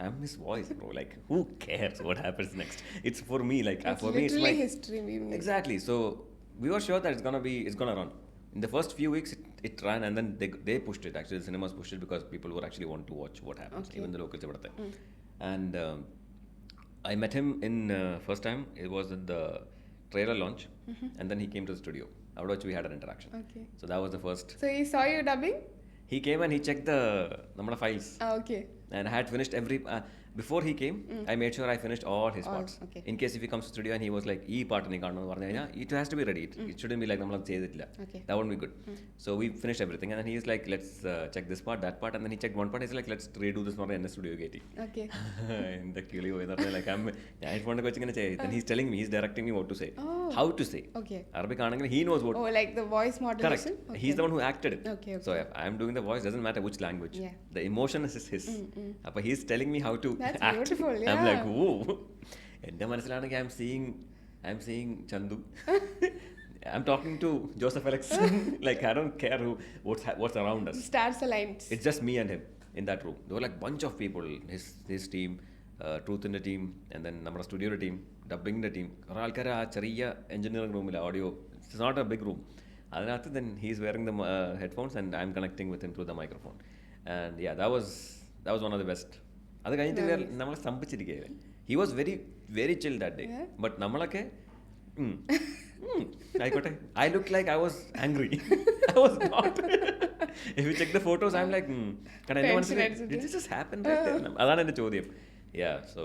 I'm his voice, bro. Like, who cares what happens next? It's for me, like, for me it's like history. Exactly. So we were sure that it's gonna run. In the first few weeks it ran, and then they pushed it. Actually the cinemas pushed it because people were actually want to watch what happens, even the locals ivadathe. And I met him in first time it was in the trailer launch, and then he came to the studio. Avada we had an interaction. Okay. So that was the first. So he saw you dubbing? He came and he checked the namada files. Okay. And I had finished every before he came, I made sure I finished all his parts. Okay. In case if he comes to studio and he was like, "Ee part ni kaanonu parnu kayna, it has to be ready. It shouldn't be like nammal adu cheyidilla." Okay. That wouldn't be good. So we finished everything, and then he is like, "Let's check this part, that part," and then he checked one part. He's like, "Let's redo this part in the studio gate." Okay. In the kili hoyadar like I'm phone ko vechingane chey. Then he's telling me, he's directing me what to say, how to say. Okay. Arabic aanengil he knows what. Oh, like the voice modulation. Correct. He's the one who acted it. Okay. So if I'm doing the voice, doesn't matter which language. Yeah. The emotion is his. But he's telling me how to That's act. beautiful. Yeah. I'm like, whoa. എൻ്റെ മനസ്സിലാണെങ്കിൽ I'm seeing Chandu. I'm talking to Joseph Alex. Like, I don't care what's around us. Stars aligned. It's just me and him in that room. There were like bunch of people. His team, Truth in the team, and then നമ്മുടെ സ്റ്റുഡിയോയുടെ team, ഡബിങ്ങിൻ്റെ team, കുറേ ആൾക്കാർ ആ ചെറിയ engineering റൂമിൽ audio. It's not a big room. അതിനകത്ത് then he's wearing the headphones and I'm connecting with him through the microphone. And yeah, that was one of the best. അത് കഴിഞ്ഞിട്ട് നമ്മളെ സ്തംഭിച്ചിരിക്കുകയായിരുന്നു. He was very very chill that day. But നമ്മളൊക്കെ ആയിക്കോട്ടെ. I looked like I was angry. I was not. If you check the photos, I'm like, did this just happen? അതാണ് എൻ്റെ ചോദ്യം. Yeah, so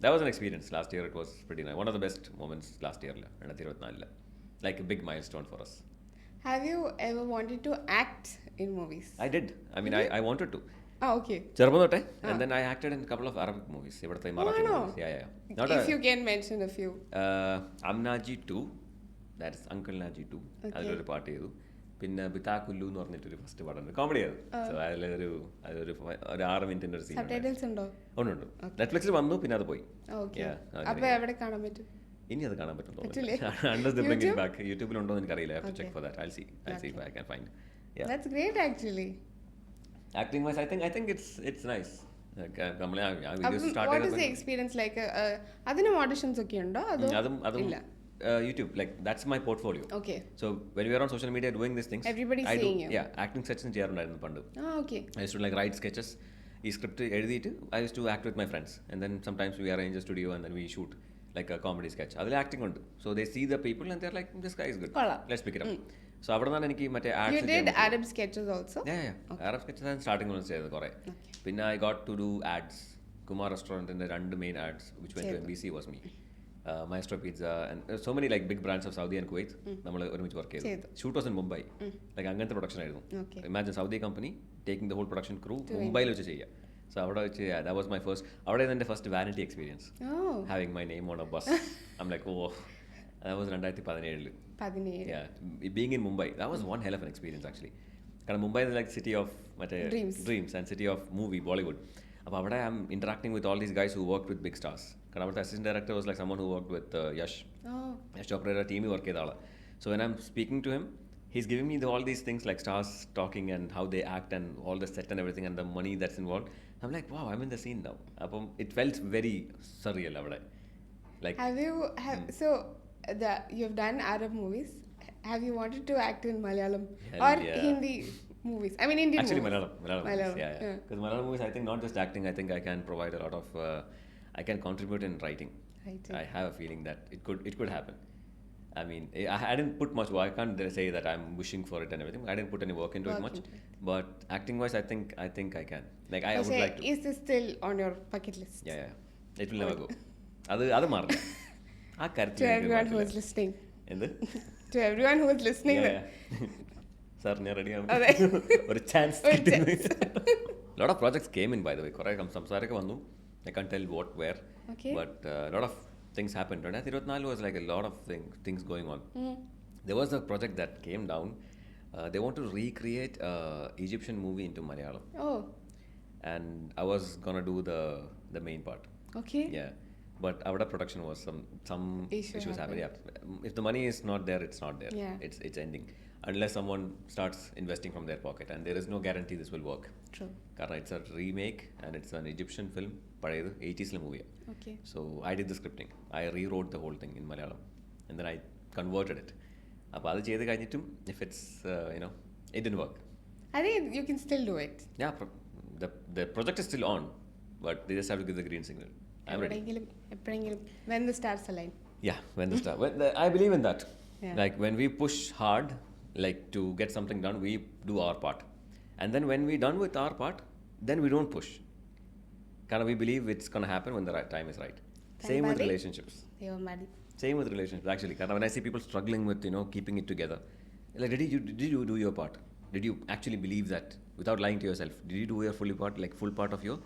that was an experience. Last year it was pretty nice. One of the best moments last year, 2024. Like a big milestone for us. Have you ever wanted to act in movies? I did. I mean, I wanted to. Oh, okay. ചെറുപ്പത്തോട്ടെ, and then I acted in a couple of Arabic movies. ഇവിടുത്തെ Marathi movies. Yeah. Not if you can mention a few. Amnaji 2, that's Uncle Naji 2. അതിലൊരു പാട്ട് ചെയ്തു. പിന്നെ ബിതാക്കുല്ലു എന്ന് പറഞ്ഞിട്ടൊരു first പാട്ടുണ്ട്, comedy ആയത്. So അതിലൊരു 6 മിനിറ്റിൻ്റെ ഒരു സീൻ. സബ്ടൈറ്റിൽസ് ഉണ്ടോ? ഉണ്ട്. നെറ്റ്ഫ്ലിക്സിൽ വന്നു, പിന്നെ അത് പോയി. ഓക്കെ. അപ്പോൾ എവിടെ കാണാൻ പറ്റും? ഇനി അത് കാണാൻ പറ്റും unless they bring it back. യൂട്യൂബിലുണ്ടോ എന്ന് എനിക്കറിയില്ല. I have to check for that. I'll see if I can find. Yeah. That's great actually. Acting wise, I think it's nice. Like, what is the experience like? അതിനും auditions ഒക്കെ ഉണ്ടോ? അതും ഇല്ല. YouTube, like that's my portfolio. Okay. So when we are on social media doing these things, everybody's seeing you. Yeah, acting sessions ചെയ്യാറുണ്ടായിരുന്നു പണ്ട്. Okay. I used to like write sketches. ഈ script എഴുതിയിട്ട് I used to act with my friends, and then sometimes we arrange a studio and then we shoot like a comedy sketch. അതിൽ acting ഉണ്ട്. So they see the people and they're like, this guy is good. Let's pick it up. So അവിടെ നിന്നാണ് എനിക്ക് മറ്റേ ads. You did Arab sketches also? Yeah. Okay. Arab sketches ആണ് starting ഒന്ന് ചെയ്തത് കുറേ. പിന്നെ I got to do ads. Kumar restaurantന്റെ 2 main ads which went to NBC was me. Maestro Pizza and so many like big brands of Saudi and Kuwait. നമ്മൾ ഒരുമിച്ച് work ചെയ്തു. Shoot was in Mumbai. Like അങ്ങനത്തെ production ആയിരുന്നു. Imagine Saudi company taking the whole production crew മുംബൈയിൽ വെച്ച് ചെയ്യുക. So അവിടെ വെച്ച് that was my first. അവിടെ എൻ്റെ first vanity experience. Having my name on a bus. I'm like, oh, that was 2017. Yeah, being in Mumbai, that was one hell of an experience actually. Because Mumbai is like city of dreams and city of movie Bollywood. But അവിടെ I'm interacting with all these guys who worked with big stars. Because our assistant director was like someone who worked with Yash. Yash Chopra team work ചെയ്തതാളാ. So when I'm speaking to him, he's giving me all these things like stars talking and how they act and all the set and everything and the money that's involved. I'm like, wow, I'm in the scene now. It felt very surreal. Like, so you've done Arab movies. Have you wanted to act in Malayalam or Hindi movies? I mean Indian actually movies. Malayalam. Yeah. Because Malayalam movies, I think not just acting. I think I can provide a lot of. I can contribute in writing. I have a feeling that it could happen. I mean, I didn't put much work. I can't say that I'm wishing for it and everything. I didn't put any work into it much. But acting wise, I think I can. Like I would like to. Is this still on your bucket list? Yeah. It will never go. അത് മാറില്ല. ആ കാര്യത്തിൽ. To everyone who is listening. എന്ത്? To everyone who is listening. Sir, ഞാൻ റെഡിയാണ്. ഒരു chance. Lot of projects came in, by the way. കുറേ സംസാരമൊക്കെ വന്നു. I can't tell what, where. Okay. But a lot of things happened. 2024 was like a lot of things going on. There was a project that came down. They want to recreate Egyptian movie into Malayalam. Oh, And I was gonna do the main part. okay. Yeah. But our production was some issues happening. Yeah. If the money is not there, it's not there. Yeah. It's ending. Unless someone starts investing from their pocket, and there is no guarantee this will work. True. Because it's a remake and it's an Egyptian film, പഴയത് 80s movie. Okay. So I did the scripting. I rewrote the whole thing in Malayalam, and then I converted it. അപ്പോൾ അത് ചെയ്ത് കഴിഞ്ഞിട്ടും if it's it didn't work. I think you can still do it. Yeah, the project is still on, but they just have to give the green signal. I'm ready. എപ്പോഴെങ്കിലും when the stars align. Yeah, I believe in that. Yeah. Like when we push hard, like to get something done, we do our part, and then when we're done with our part, then we don't push. Kind of we believe it's gonna happen when the right time is right. Same with relationships. ദൈവമാടി. Same with relationships actually. Kind of when I see people struggling with keeping it together, like did you do your part? Did you actually believe that without lying to yourself? Did you do your full part of your?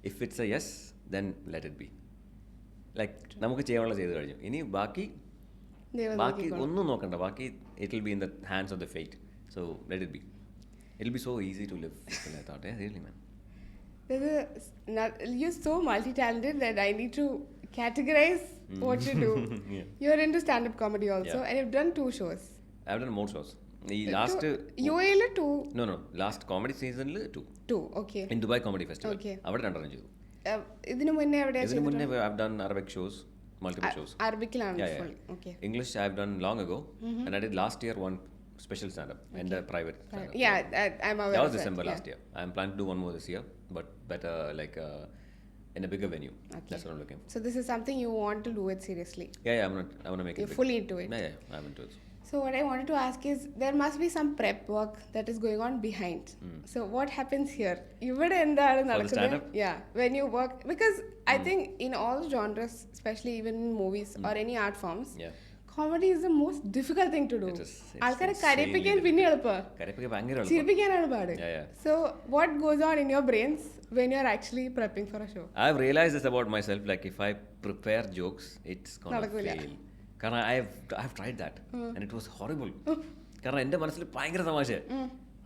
If it's a yes, then let it be. Like നമുക്ക് ചെയ്യാനുള്ള ചെയ്ത് കഴിഞ്ഞു. ഇനി ബാക്കി ഒന്നും നോക്കണ്ട. ബാക്കി it will be in the hands of the fate. So let it be. It'll be so easy to live. I thought, yeah, really, man. You're so multi-talented that I need to categorize what you do. Yeah. You're into stand-up comedy also, Yeah. and you've done 2 shows. I've done more shows. The last UAE 2. No. Last comedy season 2, okay. in Dubai Comedy Festival. Okay. അവിടെ രണ്ടെണ്ണം ചെയ്തു. ഇതിനു മുന്നേ എവിടെയാ ഇതിനു മുന്നേ I've done Arabic shows, multiple shows. അറബിക്കിലാണ് Yeah. full. Okay. English I've done long ago, and I did last year one special stand-up and a private stand-up. Yeah, I'm aware That of was December yeah. last year. I'm planning to do one more this year, but better like in a bigger venue. Okay. That's what I'm looking for. So this is something you want to do it seriously. Yeah, I want to make it You're big. fully into it. Yeah, I'm into it. So what I wanted to ask is, there must be some prep work that is going on behind. So what happens here? ഇവിടെ എന്താണ് നടക്കുന്നത്? stand-up? Yeah, when you work, because I think in all genres, especially even in movies or any art forms, Yeah. comedy is the most difficult thing to do. It is. ആൾക്കാരെ insanely കരയിപ്പിക്കാൻ പിന്നെ എളുപ്പമാണ്, കരയിപ്പിക്കാൻ ഭയങ്കര എളുപ്പം. ചിരിപ്പിക്കാനാണ് പാട്. Yeah. So what goes on in your brains when you're actually prepping for a show? I've realized this about myself. Like if I prepare jokes, it's gonna നടക്കൂല. fail. കാരണം I've tried that and it was horrible. കാരണം എൻ്റെ മനസ്സിൽ ഭയങ്കര തമാശ.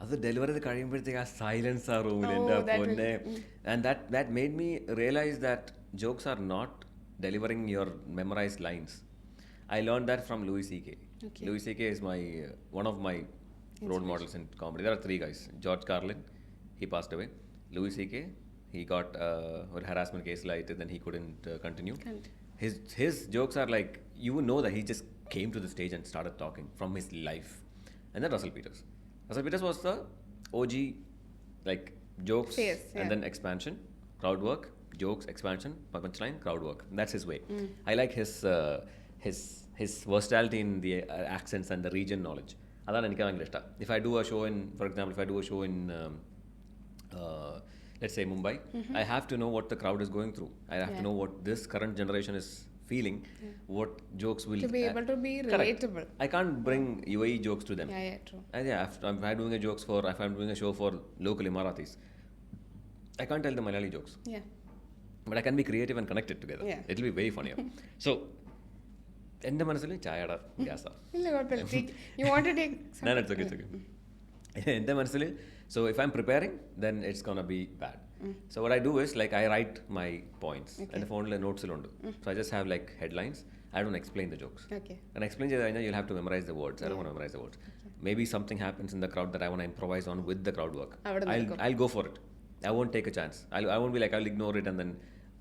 അത് delivery ചെയ്ത് കഴിയുമ്പോഴത്തേക്ക് ആ സൈലൻസ് ആ റൂമിൽ എൻ്റെ പൊന്നെ. And that made me realize that jokes are not delivering your memorized lines. I learned that from Louis C.K. Okay. Louis C.K. is one of my role models in comedy. There are 3 guys. George Carlin, he passed away. Louis C.K., he got a harassment case light, and then he couldn't continue. His jokes are like, you know that he just came to the stage and started talking from his life. And then Russell Peters. Russell Peters was the OG, like jokes Face, and yeah. then expansion, crowd work, jokes, expansion, punchline, crowd work. That's his way. I like his versatility in the accents and the region knowledge. അതാണ് എനിക്ക് ഭയങ്കര ഇഷ്ടം. If I do a show in, for example, if I do a show in let's say Mumbai, I have to know what the crowd is going through. I have to know what this current generation is feeling, what jokes will... To be able to be Correct. relatable. I can't bring UAE jokes to them. Yeah, true. If I'm doing if I'm doing a show for local Emiratis, I can't tell the Malayali jokes. Yeah. But I can be creative and connect it together. Yeah. It'll be very funnier. So, എൻ്റെ മനസ്സിൽ ചായയുടെ ഗ്യാസാണ്. ഇല്ല കുഴപ്പമില്ല. You want to take some... No, it's okay. എൻ്റെ മനസ്സിൽ, so if I'm preparing, then it's gonna be bad. So what I do is, like, I write my points. എൻ്റെ ഫോണിൽ നോട്ട്സിലുണ്ട്. So I just have like headlines. I don't explain the jokes. Okay. And explain ചെയ്ത് കഴിഞ്ഞാൽ you'll have to memorize the words. I don't want to memorize the words. Maybe something happens in the crowd that I want to improvise on with the crowd work. I'll go for it. I won't take a chance. I won't be like, I'll ignore it and then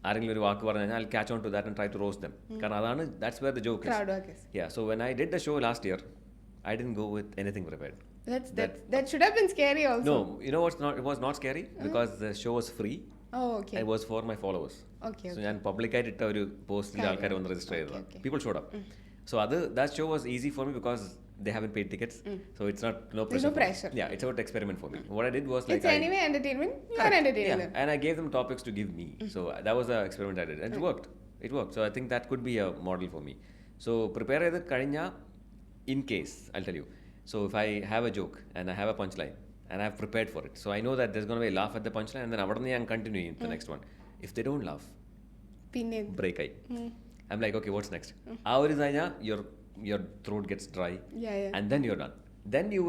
ആരെങ്കിലും ഒരു വാക്ക് പറഞ്ഞു കഴിഞ്ഞാൽ I'll catch on to that and try to roast them. കാരണം അതാണ്, that's where the joke is. Crowd work is. Yeah, so when I did the show last year, I didn't go with anything prepared. That should have been scary also. No, you know it was not scary because the show was free. Oh, okay. It was for my followers. Okay. So ഞാൻ പബ്ലിക്കായിട്ട് ഇട്ട ഒരു പോസ്റ്റിൽ ആൾക്കാർ വന്ന് register ചെയ്തതാണ്. People showed up. So that show was easy for me because they haven't paid tickets. So it's no pressure. There's no pressure. Yeah, it's about experiment for me. What I did was like, it's anyway entertainment. You are entertaining them. And I gave them topics to give me. So that was the experiment I did, and it worked. So I think that could be a model for me. So prepare ചെയ്ത് കഴിഞ്ഞാൽ, in case, I'll tell you. So if I have a joke and I have a punchline and I've prepared for it, so I know that there's going to be a laugh at the punchline, and then അവിടെ നിന്ന് ഞാൻ continue the next one. If they don't laugh, പിന്നെ break ആയി. I'm like, okay, what's next? ആ ഒരു ഇത് കഴിഞ്ഞാൽ your throat gets dry, Yeah. and then you're done. Then you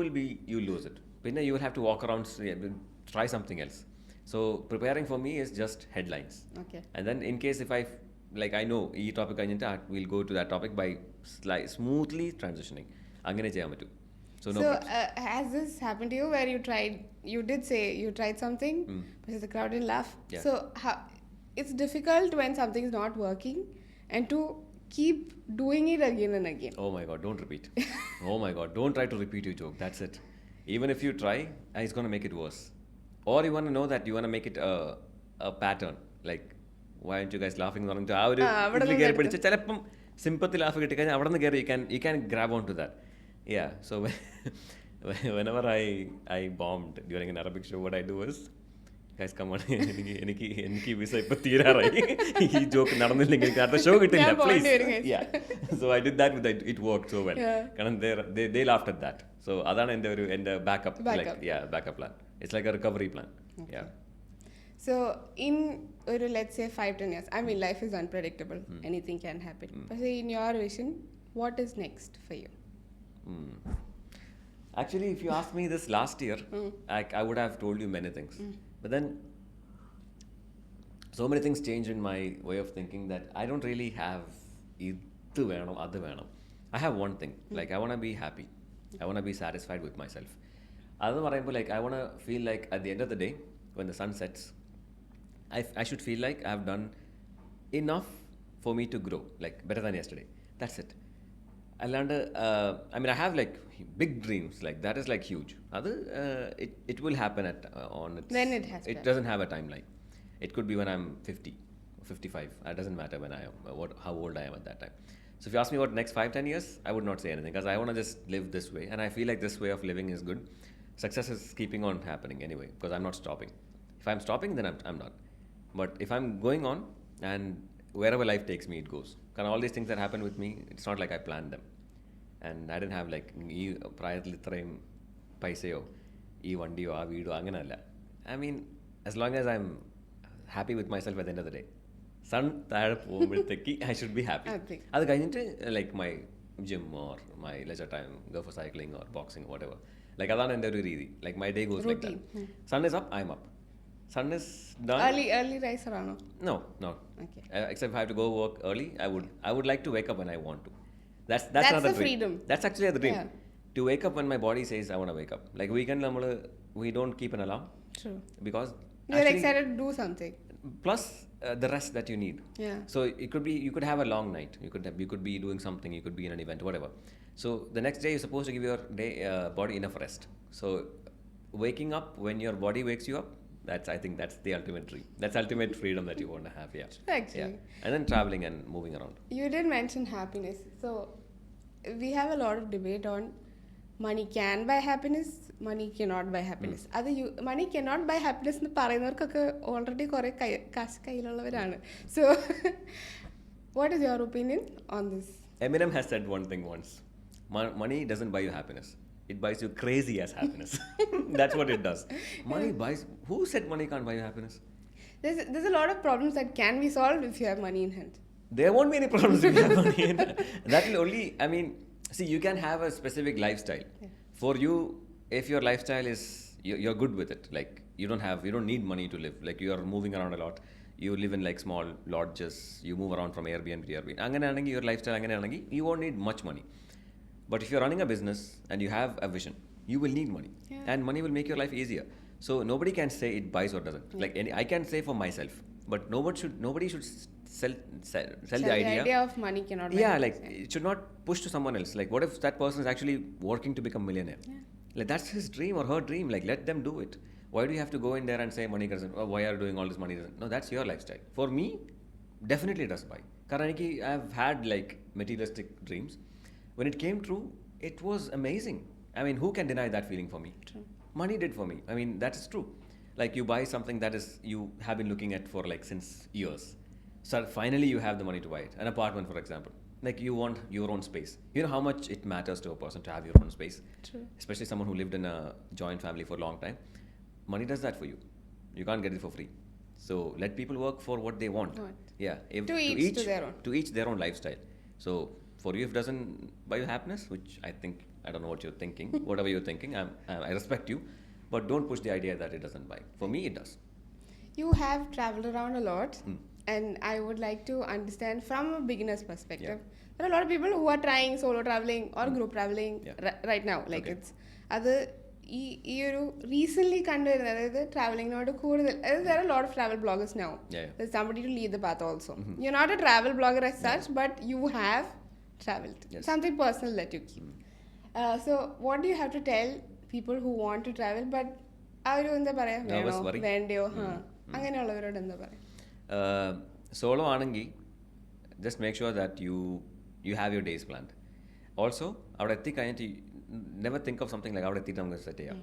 lose it. Then you will have to walk around, try something else. So preparing for me is just headlines. Okay. And then in case if I know ഈ topic കഴിഞ്ഞിട്ട് we'll go to that topic by smoothly transitioning. അങ്ങനെ ചെയ്യാൻ പറ്റും. So no. Has this happened to you where you did say you tried something, but the crowd didn't laugh? Yeah. So it's difficult when something is not working and to keep doing it again and again. Oh my God, don't repeat. Oh my God, don't try to repeat your joke. That's it. Even if you try, it's going to make it worse. Or you want to know that you want to make it a pattern. Like, why aren't you guys laughing? ചിലപ്പം sympathy laugh കിട്ടിക്കഴിഞ്ഞാൽ അവിടെ നിന്ന് കയറി you can grab onto that. Yeah, so whenever I bombed during an Arabic show, what I do is, guys, come on, എനിക്ക് visa ഇപ്പൊ തീരാറായി, ഈ joke നടന്നില്ലെങ്കിൽ അടുത്ത ഷോ കിട്ടില്ല, please. Yeah, so I did that it worked so well. കാരണം they laughed at that. So അതാണ് എൻ്റെ backup plan. It's like a recovery plan. Okay. Yeah. So in let's say 5-10 years, I mean life is unpredictable. Anything can happen. But say in your vision, what is next for you? Actually, if you asked me this last year, I would have told you many things. But then, so many things changed in my way of thinking that I don't really have either venam, other venam. I have one thing. Like, I want to be happy. I want to be satisfied with myself. Other than like, I want to feel like at the end of the day, when the sun sets, I should feel like I have done enough for me to grow, like better than yesterday. That's it. I learned, I have like big dreams, like that is like huge. Other, it will happen on its... When it has to. It doesn't have a timeline. It could be when I'm 50 or 55. It doesn't matter when I am, how old I am at that time. So if you ask me what next 5-10 years, I would not say anything because I want to just live this way. And I feel like this way of living is good. Success is keeping on happening anyway because I'm not stopping. If I'm stopping, then I'm not. But if I'm going on and wherever life takes me, it goes. Because all these things that happen with me, it's not like I planned them. And I didn't have like പ്രായത്തിൽ ഇത്രയും പൈസയോ ഈ വണ്ടിയോ ആ വീടോ അങ്ങനെയല്ല. I mean, as long as I'm happy with myself at the end of the day, sun താഴെ പോകുമ്പോഴത്തേക്ക് I should be happy. അത് കഴിഞ്ഞിട്ട് like my gym or my leisure time, go for cycling or boxing or whatever. Like അതാണ് എൻ്റെ ഒരു രീതി. Like my day goes like that. Sun is up, I'm up. Sun is done. Early riser ആണോ? No. Okay. Except if I have to go work early, I would like to wake up when I want to. That's That's another the dream. freedom. That's actually the dream. Yeah. To wake up when my body says I want to wake up. Like weekend we don't keep an alarm. True. Because You're excited to do something. Plus the rest that you need. Yeah. So you could have a long night. You could be doing something. You could be in an event, whatever. So the next day you're supposed to give your body enough rest. So waking up when your body wakes you up, I think that's the ultimate dream. That's ultimate freedom that you want to have. Yeah. Actually. Yeah. And then traveling and moving around. You did mention happiness. So we have a lot of debate on money can buy happiness, money cannot buy happiness. Money cannot buy happiness എന്ന് പറയുന്നവർക്കൊക്കെ already കുറെ കാശ് കയ്യിലുള്ളവരാണ്. So what is your opinion on this? Eminem has said one thing once. Money doesn't buy you happiness. It buys you crazy as happiness. That's what it does. Money buys... Who said money can't buy you happiness? There's a lot of problems that can be solved if you have money in hand. There won't be any problems if you have money in hand. That will only... see, you can have a specific lifestyle. Yeah. For you, if your lifestyle is... You're good with it. Like, you don't need money to live. Like, you are moving around a lot. You live in like small lodges. You move around from Airbnb to Airbnb. Angananangi, your lifestyle, angananangi, you won't need much money. But if you're running a business and you have a vision, you will need money. Yeah. And money will make your life easier. So nobody can say it buys or doesn't. Yeah. Like I can say for myself, but nobody should sell the idea of money cannot buy like it should not push to someone else. Like what if that person is actually working to become millionaire? Yeah. Like that's his dream or her dream. Like let them do it. Why do you have to go in there and say money doesn't, or why are you doing all this money doesn't? No, that's your lifestyle. For me, definitely it does buy. Karaniki, I've had like materialistic dreams. When it came true, it was amazing. I mean, who can deny that feeling for me? True. Money did for me. I mean, that is true. Like you buy something that is you have been looking at for like since years. So finally you have the money to buy it. An apartment, for example. Like you want your own space. You know how much it matters to a person to have your own space? True. Especially someone who lived in a joint family for a long time. Money does that for you. You can't get it for free. So let people work for what they want. Yeah. To each to their own. To each their own lifestyle. So for you, if it doesn't buy you happiness, which I think, I don't know what you're thinking, whatever you're thinking, I respect you, but don't push the idea that it doesn't buy. For me, it does. You have traveled around a lot, and I would like to understand from a beginner's perspective. There are a lot of people who are trying solo traveling or group traveling right now. Like it's അത് ഈ ഒരു recent കണ്ടുവരുന്നത്, അതായത് ട്രാവലിങ്ങിനോട് കൂടുതൽ, അതായത് there are a lot of travel bloggers now. There's somebody to lead the path also. You're not a travel blogger as such, but you have traveled. Something personal that you keep. So what do you have to tell people who want to travel but ആ ഒരു എന്താ പറയാ, വേണോ വേണ്ടയോ അങ്ങനെയുള്ളവരോട് എന്താ പറയാ? Solo ആണെങ്കിൽ just make sure that you have your days planned. Also അവിടെ എത്തിക്കഴിഞ്ഞിട്ട് never think of something like അവിടെ എത്തിയിട്ട് നമുക്ക് സെറ്റ് ചെയ്യാം.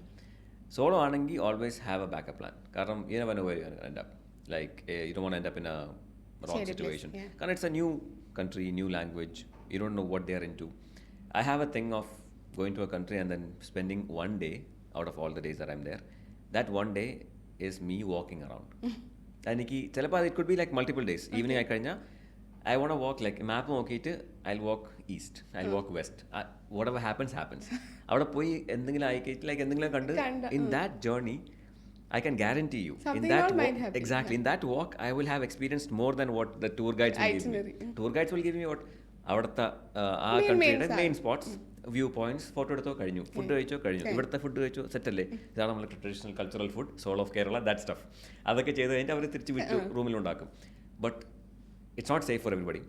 സോളോ ആണെങ്കിൽ always have a backup plan. കാരണം you never know where you end up. Like you don't want to end up in a wrong situation. കാരണം it's a new country, new language, you don't know what they are into. I have a thing of going to a country and then spending one day out of all the days that I'm there. That one day is me walking around. And it could be like multiple days. Evening I kanya, I want to walk like map നോക്കിയിട്ട് I'll walk east, I'll walk west. Whatever happens. അവിടെ പോയി എന്തെങ്കിലും ആയിക്കിട്ട് like എന്തെങ്കിലും കണ്ട് in that journey I can guarantee you something in that might happen. Exactly. In that walk I will have experienced more than what the tour guides will give me. Tour guides will give me what അവിടുത്തെ ആ കൺട്രിയുടെ main spots, view points, photo എടുത്തോ കഴിഞ്ഞു, food കഴിച്ചോ കഴിഞ്ഞു, ഇവിടുത്തെ food കഴിച്ചോ സെറ്റല്ലേ, ഇതാണ് നമ്മുടെ traditional cultural food, soul of Kerala, that stuff. അതൊക്കെ ചെയ്ത് കഴിഞ്ഞിട്ട് അവർ തിരിച്ച് വിട്ട് റൂമിലുണ്ടാക്കും. But it's not safe for everybody.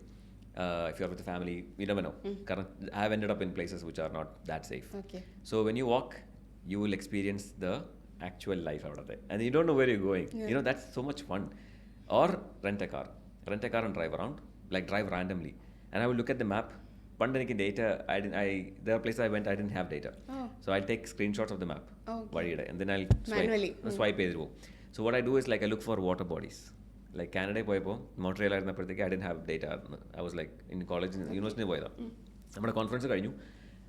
If you are with the family, you never know. കാരണം I have ended up in places which are not that safe. So when you walk, you will experience the actual life out of it, and you don't know where you're going. You know, that's so much fun. Or rent a car and drive around, like drive randomly, and I will look at the map. Pandaniki data, there are places I went, I didn't have data, so I'll take screenshots of the map, and then I'll swipe through. So what I do is like I look for water bodies. Like Canada പോയപ്പോൾ Montreal ആയിരുന്നപ്പോഴത്തേക്ക് I didn't have data. I was like in college, university പോയതാണ്. നമ്മുടെ conference കഴിഞ്ഞു,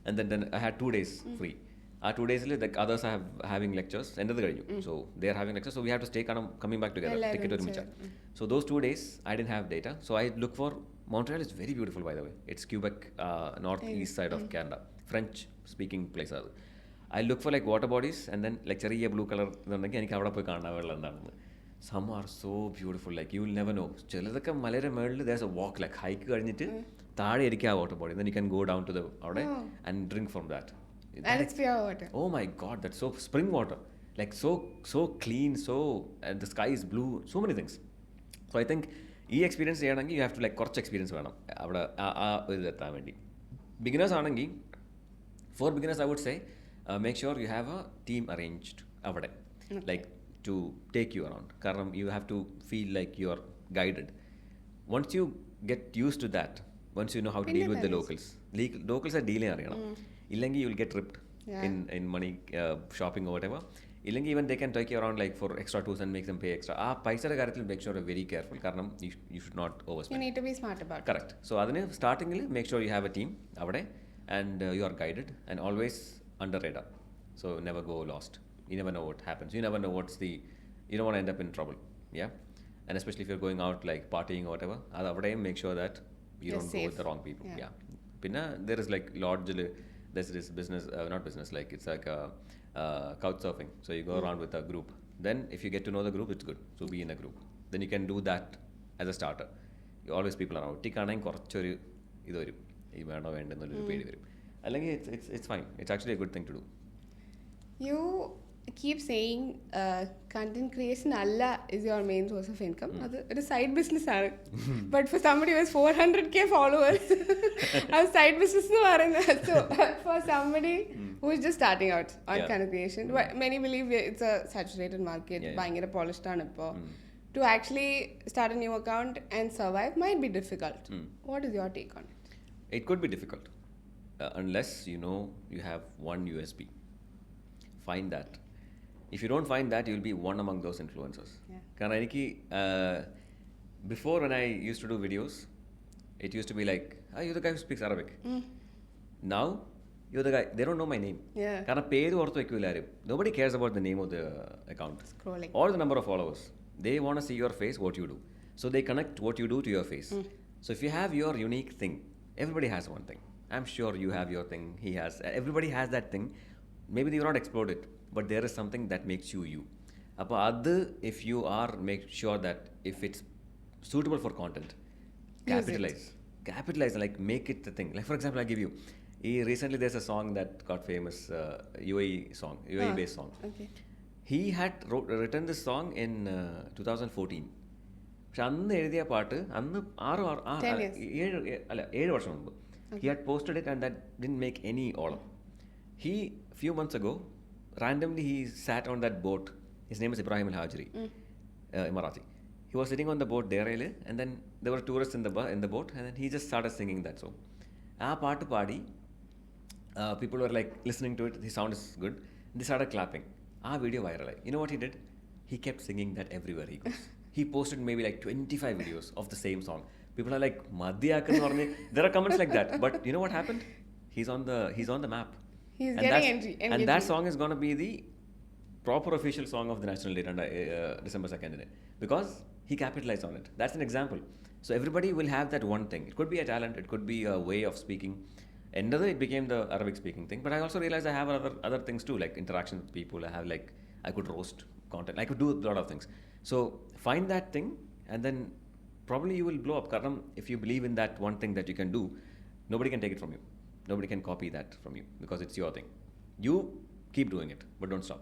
and then I had 2 days free. ആ 2 days like others are having lectures, എൻ്റെത് കഴിഞ്ഞു. So they are having lectures, so we have to stay coming back together, ticket ഒരുമിച്ചാണ്. So those 2 days I didn't have data, so I look for Montreal is very beautiful, by the way. It's Quebec, northeast side of Canada, French speaking place അത്. I look for like water bodies, and then like ചെറിയ blue colour ഇതുണ്ടെങ്കിൽ എനിക്ക് അവിടെ പോയി കാണാൻ വെള്ളം എന്താണെന്ന്. Some are so beautiful, like you will never know. ചിലതൊക്കെ മലയുടെ മേളിൽ there's a walk, like hike കഴിഞ്ഞിട്ട് താഴെ ഇരിക്കുക ആ water body, then you can go down to the അവിടെ and drink from that. And it's pure water. Oh my god, that's so spring water, like so clean, and the sky is blue, so many things. So I think ഈ experience ചെയ്യണമെങ്കിൽ you have to like കുറച്ച് experience വേണം അവിടെ ആ ഇത് എത്താൻ വേണ്ടി. Beginners ആണെങ്കിൽ, for beginners I would say make sure you have a team arranged അവിടെ, like to take you around. കാരണം you have to feel like you are guided. Once you get used to that, once you know how to deal with the locals are dealing അറിയണം. ഇല്ലെങ്കിൽ you will get tripped in money, shopping or whatever. ഇല്ലെങ്കിൽ even they can take you around like for extra tours and make them pay extra. ആ പൈസയുടെ കാര്യത്തിൽ make sure you're very careful, കാരണം you should not overspend. You need to be smart about it. Correct. So അതിന് സ്റ്റാർട്ടിങ്ങിൽ make sure you have a team അവിടെ, and you are guided, and always under radar. So never go lost. You never know what happens. You never know you don't want to end up in trouble. Yeah. And especially if you're going out like partying or whatever, അവിടെ make sure that you don't go with the wrong people. Yeah. Pinna there is like lodge, there's this business, not business, like it's like a couch surfing. So you go around with a group. Then if you get to know the group, it's good. So be in a group. Then you can do that as a starter. You always people around. ഒറ്റയ്ക്കാണെങ്കിൽ കുറച്ചൊരു ഇത് വരും, ഈ വേണോ വേണ്ടെന്നുള്ളൊരു പേടി വരും. അല്ലെങ്കിൽ it's fine. It's actually a good thing to do. You keep saying content creation alla is your main source of income. അത് ഒരു സൈഡ് ബിസിനസ് ആണ്. But for somebody who has 400k followers, അത് സൈഡ് ബിസിനസ് എന്ന് പറയുന്നത്. So for somebody who is just starting out on content creation, many believe it's a saturated market, ഭയങ്കര polished ആണ് ഇപ്പോൾ. To actually start a new account and survive might be difficult. What is your take on it? It could be difficult unless you know you have one USP. Find that. If you don't find that, you'll be one among those influencers. Because എനിക്ക് before, when I used to do videos, it used to be like, you're the guy who speaks Arabic. Now you're the guy, they don't know my name. കാരണം പേര് ഓർത്ത് വെക്കൂല ആരും. Nobody cares about the name of the account. Scrolling. Or the number of followers. They want to see your face, what you do. So they connect what you do to your face. So if you have your unique thing, everybody has one thing. I'm sure you have your thing, he has. Everybody has that thing. Maybe they will not explode it, but there is something that makes you you. If you are, make sure that if it's suitable for content, capitalize, like make it the thing. Like for example, I give you, recently there's a song that got famous, UAE based song. Okay. He had written this song in 2014. പക്ഷെ അന്ന് എഴുതിയ പാട്ട് അന്ന് 7 വർഷം മുമ്പ്. He had posted it and that didn't make any olam. He, few months ago, randomly he sat on that boat. His name is Ibrahim Al-Hajri, Emirati. He was sitting on the boat there, and then there were tourists in the boat, and then he just started singing that song. ആ പാട്ട് പാടി, people were like listening to it, his sound is good, they started clapping. ആ video വൈറലായി. You know what he did? He kept singing that everywhere he goes. He posted maybe like 25 videos of the same song. People are like, madhyakanu parne. There are comments like that. But you know what happened? He's on the map. He's getting engagement. And that song is going to be the proper official song of the national day on December 2nd. Because he capitalized on it. That's an example. So everybody will have that one thing. It could be a talent. It could be a way of speaking. Another, it became the Arabic speaking thing. But I also realized I have other things too, like interaction with people. I could roast content. I could do a lot of things. So find that thing, and then probably you will blow up. Karam, if you believe in that one thing that you can do, nobody can take it from you. Nobody can copy that from you because it's your thing. You keep doing it, but don't stop.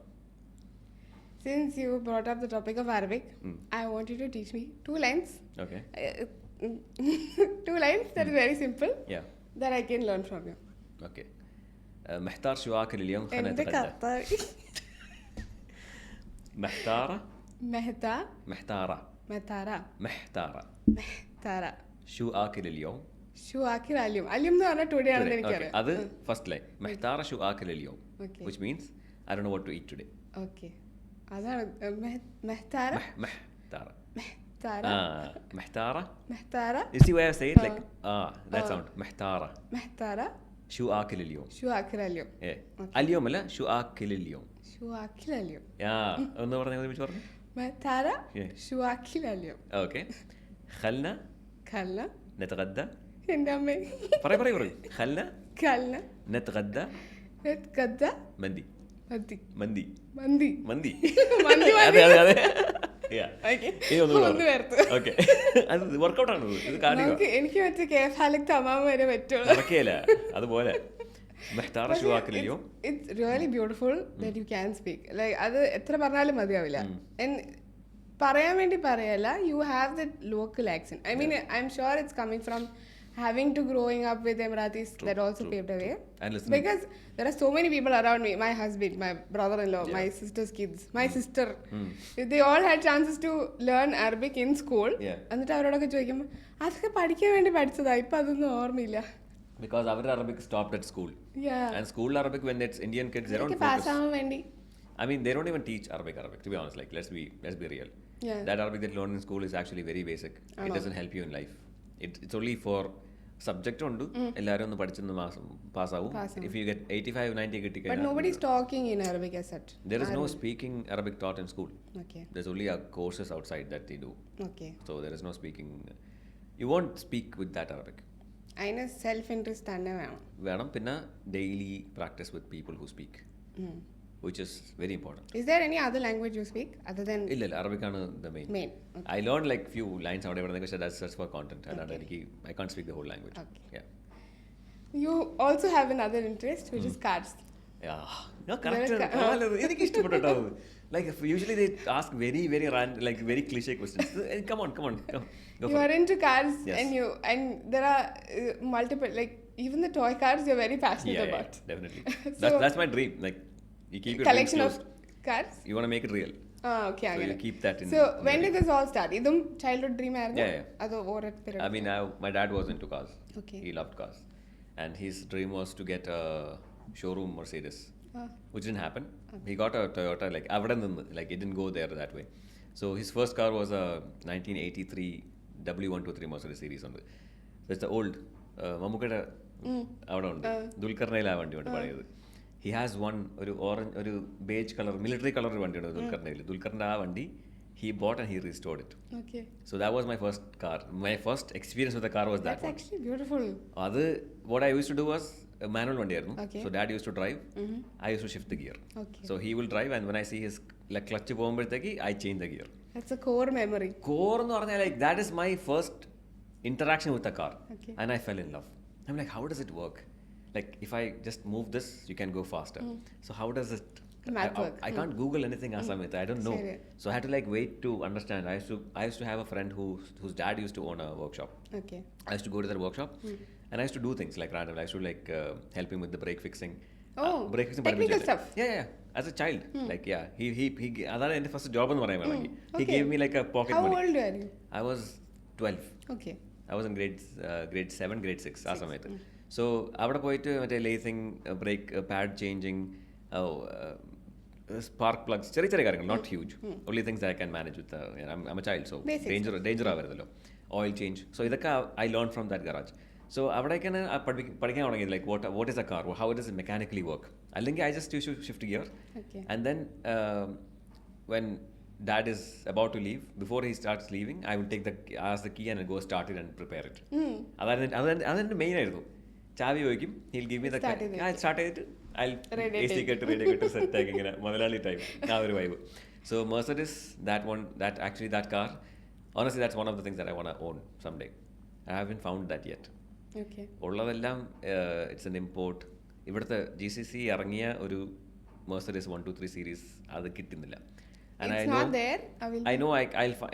Since you brought up the topic of Arabic, I want you to teach me 2 lines. Okay. 2 lines that is very simple. Yeah. That I can learn from you. Okay. محتار شو آكل اليوم خلنا عندك نتغدى. عطاري. محتارة. محتارة. شو آكل اليوم. شو آكل اليوم. اليوم എന്ന് പറഞ്ഞാൽ today ആണെന്ന് എനിക്കറിയാം. അത് first line. محتارة شو آكل اليوم. Okay. Which means I don't know what to eat today. Okay. അതാണ് محتارة. محتارة. You see why I say it like that sound. محتارة. شو آكل اليوم. Okay. اليوم لا شو آكل اليوم. ഒന്ന് പറഞ്ഞേ ഒരുമിച്ച് പറഞ്ഞു. محتارة. شو آكل اليوم. Okay. خلنا نتغدى. എൻ്റെ അമ്മേ. പറയൂ. خلنا نتغدى. മന്തി. അതെ. ഓക്കെ. അത് വർക്കൗട്ട് ആണ്. ഇത് കാണില്ല. എനിക്ക് മറ്റേ കേഫാലിക് തമാമ വരെ പറ്റുള്ളൂ. നടക്കുകയില്ല അതുപോലെ. മെഹ്താറ shoe ആക്കലിയോ. It's really beautiful that you can speak. Like അത് എത്ര പറഞ്ഞാലും മതിയാവില്ല. പറയാൻ വേണ്ടി പറയല്ല. You have that local accent. I mean, I'm sure it's coming from having to growing up with Emiratis. That also paved a way. Because there are so many people around me. My husband, my brother-in-law, my sister's kids, my sister. They all had chances to learn Arabic in school. എന്നിട്ട് അവരോടൊക്കെ ചോദിക്കുമ്പോൾ അതൊക്കെ പഠിക്കാൻ വേണ്ടി പഠിച്ചതാ. ഇപ്പം അതൊന്നും ഓർമ്മയില്ല. Because our Arabic stopped at school. Yeah. And school Arabic, when it's Indian kids, they don't pass focus. ആവാൻ വേണ്ടി. I mean, they don't even teach Arabic. To be honest, like let's be real. Yeah. That Arabic that you learn in school is actually very basic. It doesn't help you in life. It's only for subject ഉണ്ട്. എല്ലാവരും ഒന്ന് പഠിച്ചൊന്ന് pass ആവും. If you get 85-90 കിട്ടിക്കഴിഞ്ഞാൽ. But nobody is talking in Arabic as such. There is no speaking Arabic taught in school. Okay. There's only courses outside that they do. Okay. So there is no speaking. You won't speak with that Arabic. അതിന് self interest തന്നെ വേണം. പിന്നെ daily practice with people who speak, which is very important. Is there any other language you speak other than? ഇല്ല, Arabic ആണ് the main. Okay. I learned like few lines out there, but that's just for content. I can't speak the whole language. Okay. Yeah. You also have another interest, which is cards. Yeah. No, correct. എനിക്ക് ഇഷ്ടപ്പെട്ടു. Like usually they ask very random, like very cliche questions. Come on. Go you are into cards. Yes. and there are multiple, like even the toy cards you're very passionate about. Yeah, definitely. That's my dream. Like you keep your collection of cards. You want to make it real. Okay. So you keep that in. So when did this all start? Idum childhood dream ആയിരുന്നു? Yeah. Ado over period. I mean, my dad was into cars. Okay. He loved cars, and his dream was to get a showroom Mercedes. Which didn't happen. He got a Toyota, like it didn't go there that way. So his first car was a 1983 W123 Mercedes series. That's the old Mamukada അവിടെ ഉണ്ട്. ദുൽഖറിനയിൽ ആ വണ്ടിയുണ്ട് പഴയത്. He has one ഒരു orange ഒരു beige colour military colour വണ്ടിയുണ്ട് ദുൽഖറിനയിൽ. ദുൽഖറിൻ്റെ ആ വണ്ടി he bought and he restored it. Okay. So that was my first car. My first experience with the car was that That's one. actually beautiful. What I used to do was a manual vandiyairunnu. Okay. So dad used to drive. I used to shift the gear. Okay. So he will drive, and when I see his like clutch പോകുമ്പോഴത്തേക്ക് I change the gear. That's a core memory. Core എന്ന് പറഞ്ഞാൽ like that is my first interaction with the car. Okay. And I fell in love. I'm like, how does it work? Like if I just move this, you can go faster. So how does it? Math work. I can't Google anything as I don't know. Sure. So I had to like wait to understand. I used to have a friend whose dad used to own a workshop. Okay. I used to go to that workshop and I used to do things like randomly. I used to like help him with the brake fixing. Oh, brake fixing technical stuff. Yeah. As a child, like he അതാണ് എൻ്റെ first job എന്ന് പറയാൻ വേണമെങ്കിൽ. He Okay. gave me like a pocket How money. old were you? I was 12. Okay. I was in grade 7, grade 6 ആ സമയത്ത്. So അവിടെ പോയിട്ട് മറ്റേ lacing brake pad changing spark plugs ചെറിയ ചെറിയ കാര്യങ്ങൾ not huge only things I can manage with I a child so Basics. Danger ആവരുതല്ലോ oil change so ഇതൊക്കെ I learn from that garage so അവിടേക്കാണ് പഠിക്കാൻ തുടങ്ങിയത് like what is a car how it is mechanically work അല്ലെങ്കിൽ I just use to shift gear Okay. And then when dad is about to leave, before he starts leaving, I will ask the key and go start it and prepare it. അതെൻ്റെ main ആയിരുന്നു. ചാവി ചോദിക്കും, he'll give me the Start ചെയ്ത് start ചെയ്തിട്ട് Radio AC കെട്ട് radio കെട്ട് set ആക്കി ഇങ്ങനെ മുതലാളി ടൈപ്പ് ആ ഒരു vibe. So Mercedes, that car, honestly that's one of the things that I want to own someday. I haven't found that yet. Okay. ഉള്ളതെല്ലാം ഇറ്റ്സ് എൻ ഇമ്പോർട്ട്. ഇവിടുത്തെ GCC ഇറങ്ങിയ ഒരു Mercedes 123 സീരീസ് അത് കിട്ടുന്നില്ല. And It's I know, not there. I know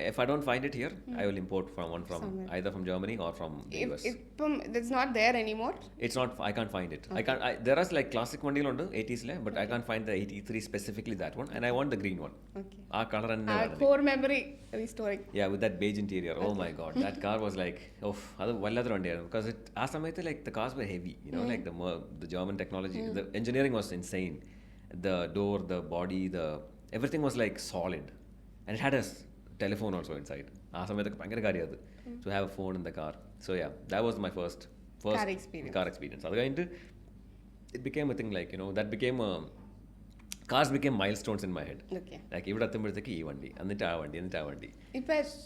if I don't find it here, I will import from Somewhere. either from Germany or from the US. It's not there anymore. It's not. I can't find it. There are like classic vandigalundo 80s le, but I can't find the 83 specifically that one, and I want the green one. Okay. Our color and Core memory restoring. yeah, with that beige interior. Oh my god, that car was like adu valladru vandiyaanu because it aa samayathe like the cars were heavy, you know, like the German technology, the engineering was insane. The door, the body, everything was like solid, and it had a telephone also inside. ആ സമയത്തൊക്കെ ഭയങ്കര കാര്യം അത് to have a phone in the car. So yeah, that was my first Car experience. അത് കഴിഞ്ഞിട്ട് it became a thing like, you know, cars became milestones in my head. Okay. Like ഇവിടെ എത്തുമ്പോഴത്തേക്ക് ഈ വണ്ടി എന്നിട്ട് ആ വണ്ടി.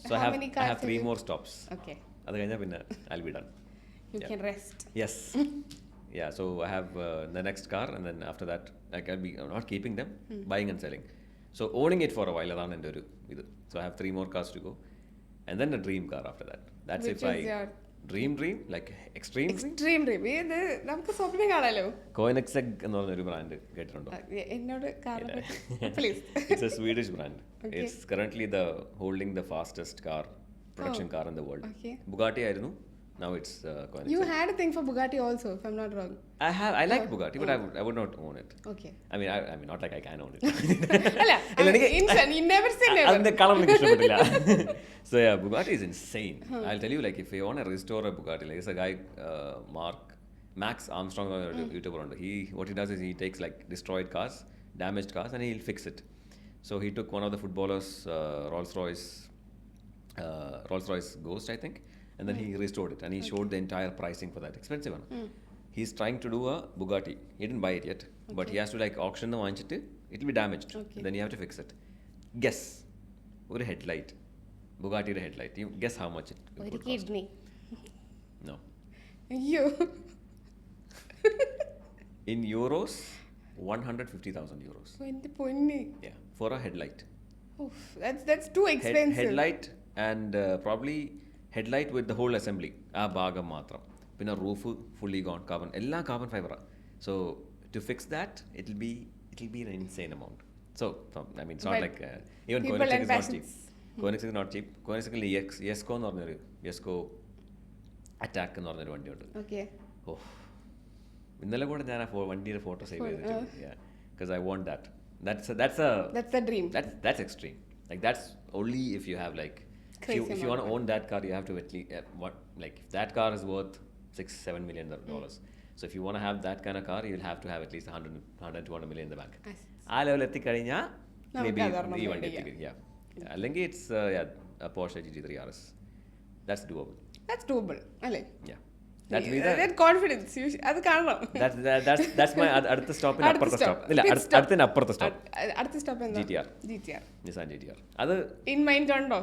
So I how many cars have 3 more stops. Okay. അത് കഴിഞ്ഞാൽ പിന്നെ I'll be done. You Yeah. can rest. Yes. Yeah, so I have the next car, and then after that, like I'll be not keeping them, buying and selling. So owning it for a while, അതാണ് എൻ്റെ ഒരു ഇത്. So I have 3 more cars to go, and then a dream car after that. That's Which if is your dream, like extreme dream. extreme dream. ഇത് നമുക്ക് സ്വപ്നം കാണാലോ. Koenigsegg എന്ന് പറഞ്ഞൊരു ബ്രാൻഡ് കേട്ടിട്ടുണ്ടോ? എന്നോട് car please. It's a Swedish brand. Okay. It's currently holding the fastest production car in the world. Okay. Bugatti ആയിരുന്നു. Now it's Koenigsegg. You had a thing for Bugatti also, if I'm not wrong. I like Bugatti, but I would not own it. Okay. I mean, not like I can own it. അല്ല, you never say never. അതിന്റെ colour എനിക്ക് ഇഷ്ടപ്പെട്ടില്ല. So yeah, Bugatti is insane. I'll tell you, like if you want to restore a Bugatti, like there's a guy, Max Armstrong, YouTuber, what he does is he takes like destroyed cars, damaged cars, and he'll fix it. So he took one of the footballers' Rolls-Royce Ghost, I think, and then he restored it, and he showed the entire pricing for that. Expensive one. He's trying to do a Bugatti. He didn't buy it yet, but he has to like auction the വാങ്ങിച്ചിട്ട് it will be damaged. Okay. Then you have to fix it. Guess ഒരു headlight, Bugattiയുടെ headlight. You guess how much it ഒരു would cost? kidney. No. അയ്യോ. In euros, 150,000 euros. എന്റെ പൊന്നി. Yeah, for a headlight. Oof, that's too expensive. Headlight and probably headlight with the whole assembly. ആ ഭാഗം മാത്രം. പിന്നെ roof fully gone, carbon. എല്ലാം carbon fiber. So to fix that, it'll be an insane amount. So I mean, it's not But like even people Koenigsegg and is not cheap. passions. Koenigsegg is not cheap. Koenigsegg Jesko എന്ന് പറഞ്ഞൊരു Jesko Attack എന്ന് പറഞ്ഞൊരു വണ്ടിയുണ്ട്. Okay. ഓ, ഇന്നലെ കൂടെ ഞാൻ ആ വണ്ടിയുടെ ഫോട്ടോ സേവ് ചെയ്തിട്ടുണ്ട്. Yeah, because I want that. That's the dream. That's extreme. Like that's only if you have like if you want to own that car, you have to at least if that car is worth $6-7 million. So if you want to have that kind of car, you'll have to have at least 100-200 million in the bank. ആ level എത്തിക്കഴിഞ്ഞാൽ maybe ഈ വണ്ടി എത്തിക്കും. അല്ലെങ്കിൽ it's a Porsche GT3 RS. That's doable. അല്ലേ? Yeah. That'll be the That confidence. അത് കാണണം. that's my അടുത്ത സ്റ്റോപ്പിന് അപ്പുറത്തെ സ്റ്റോപ്പ് ഇല്ല അടുത്തതിന് അപ്പുറത്തെ സ്റ്റോപ്പ് അടുത്ത സ്റ്റോപ്പ് എന്താ? GTR. നിസാൻ GTR അത് ഇൻ മൈൻഡ് ഉണ്ടോ?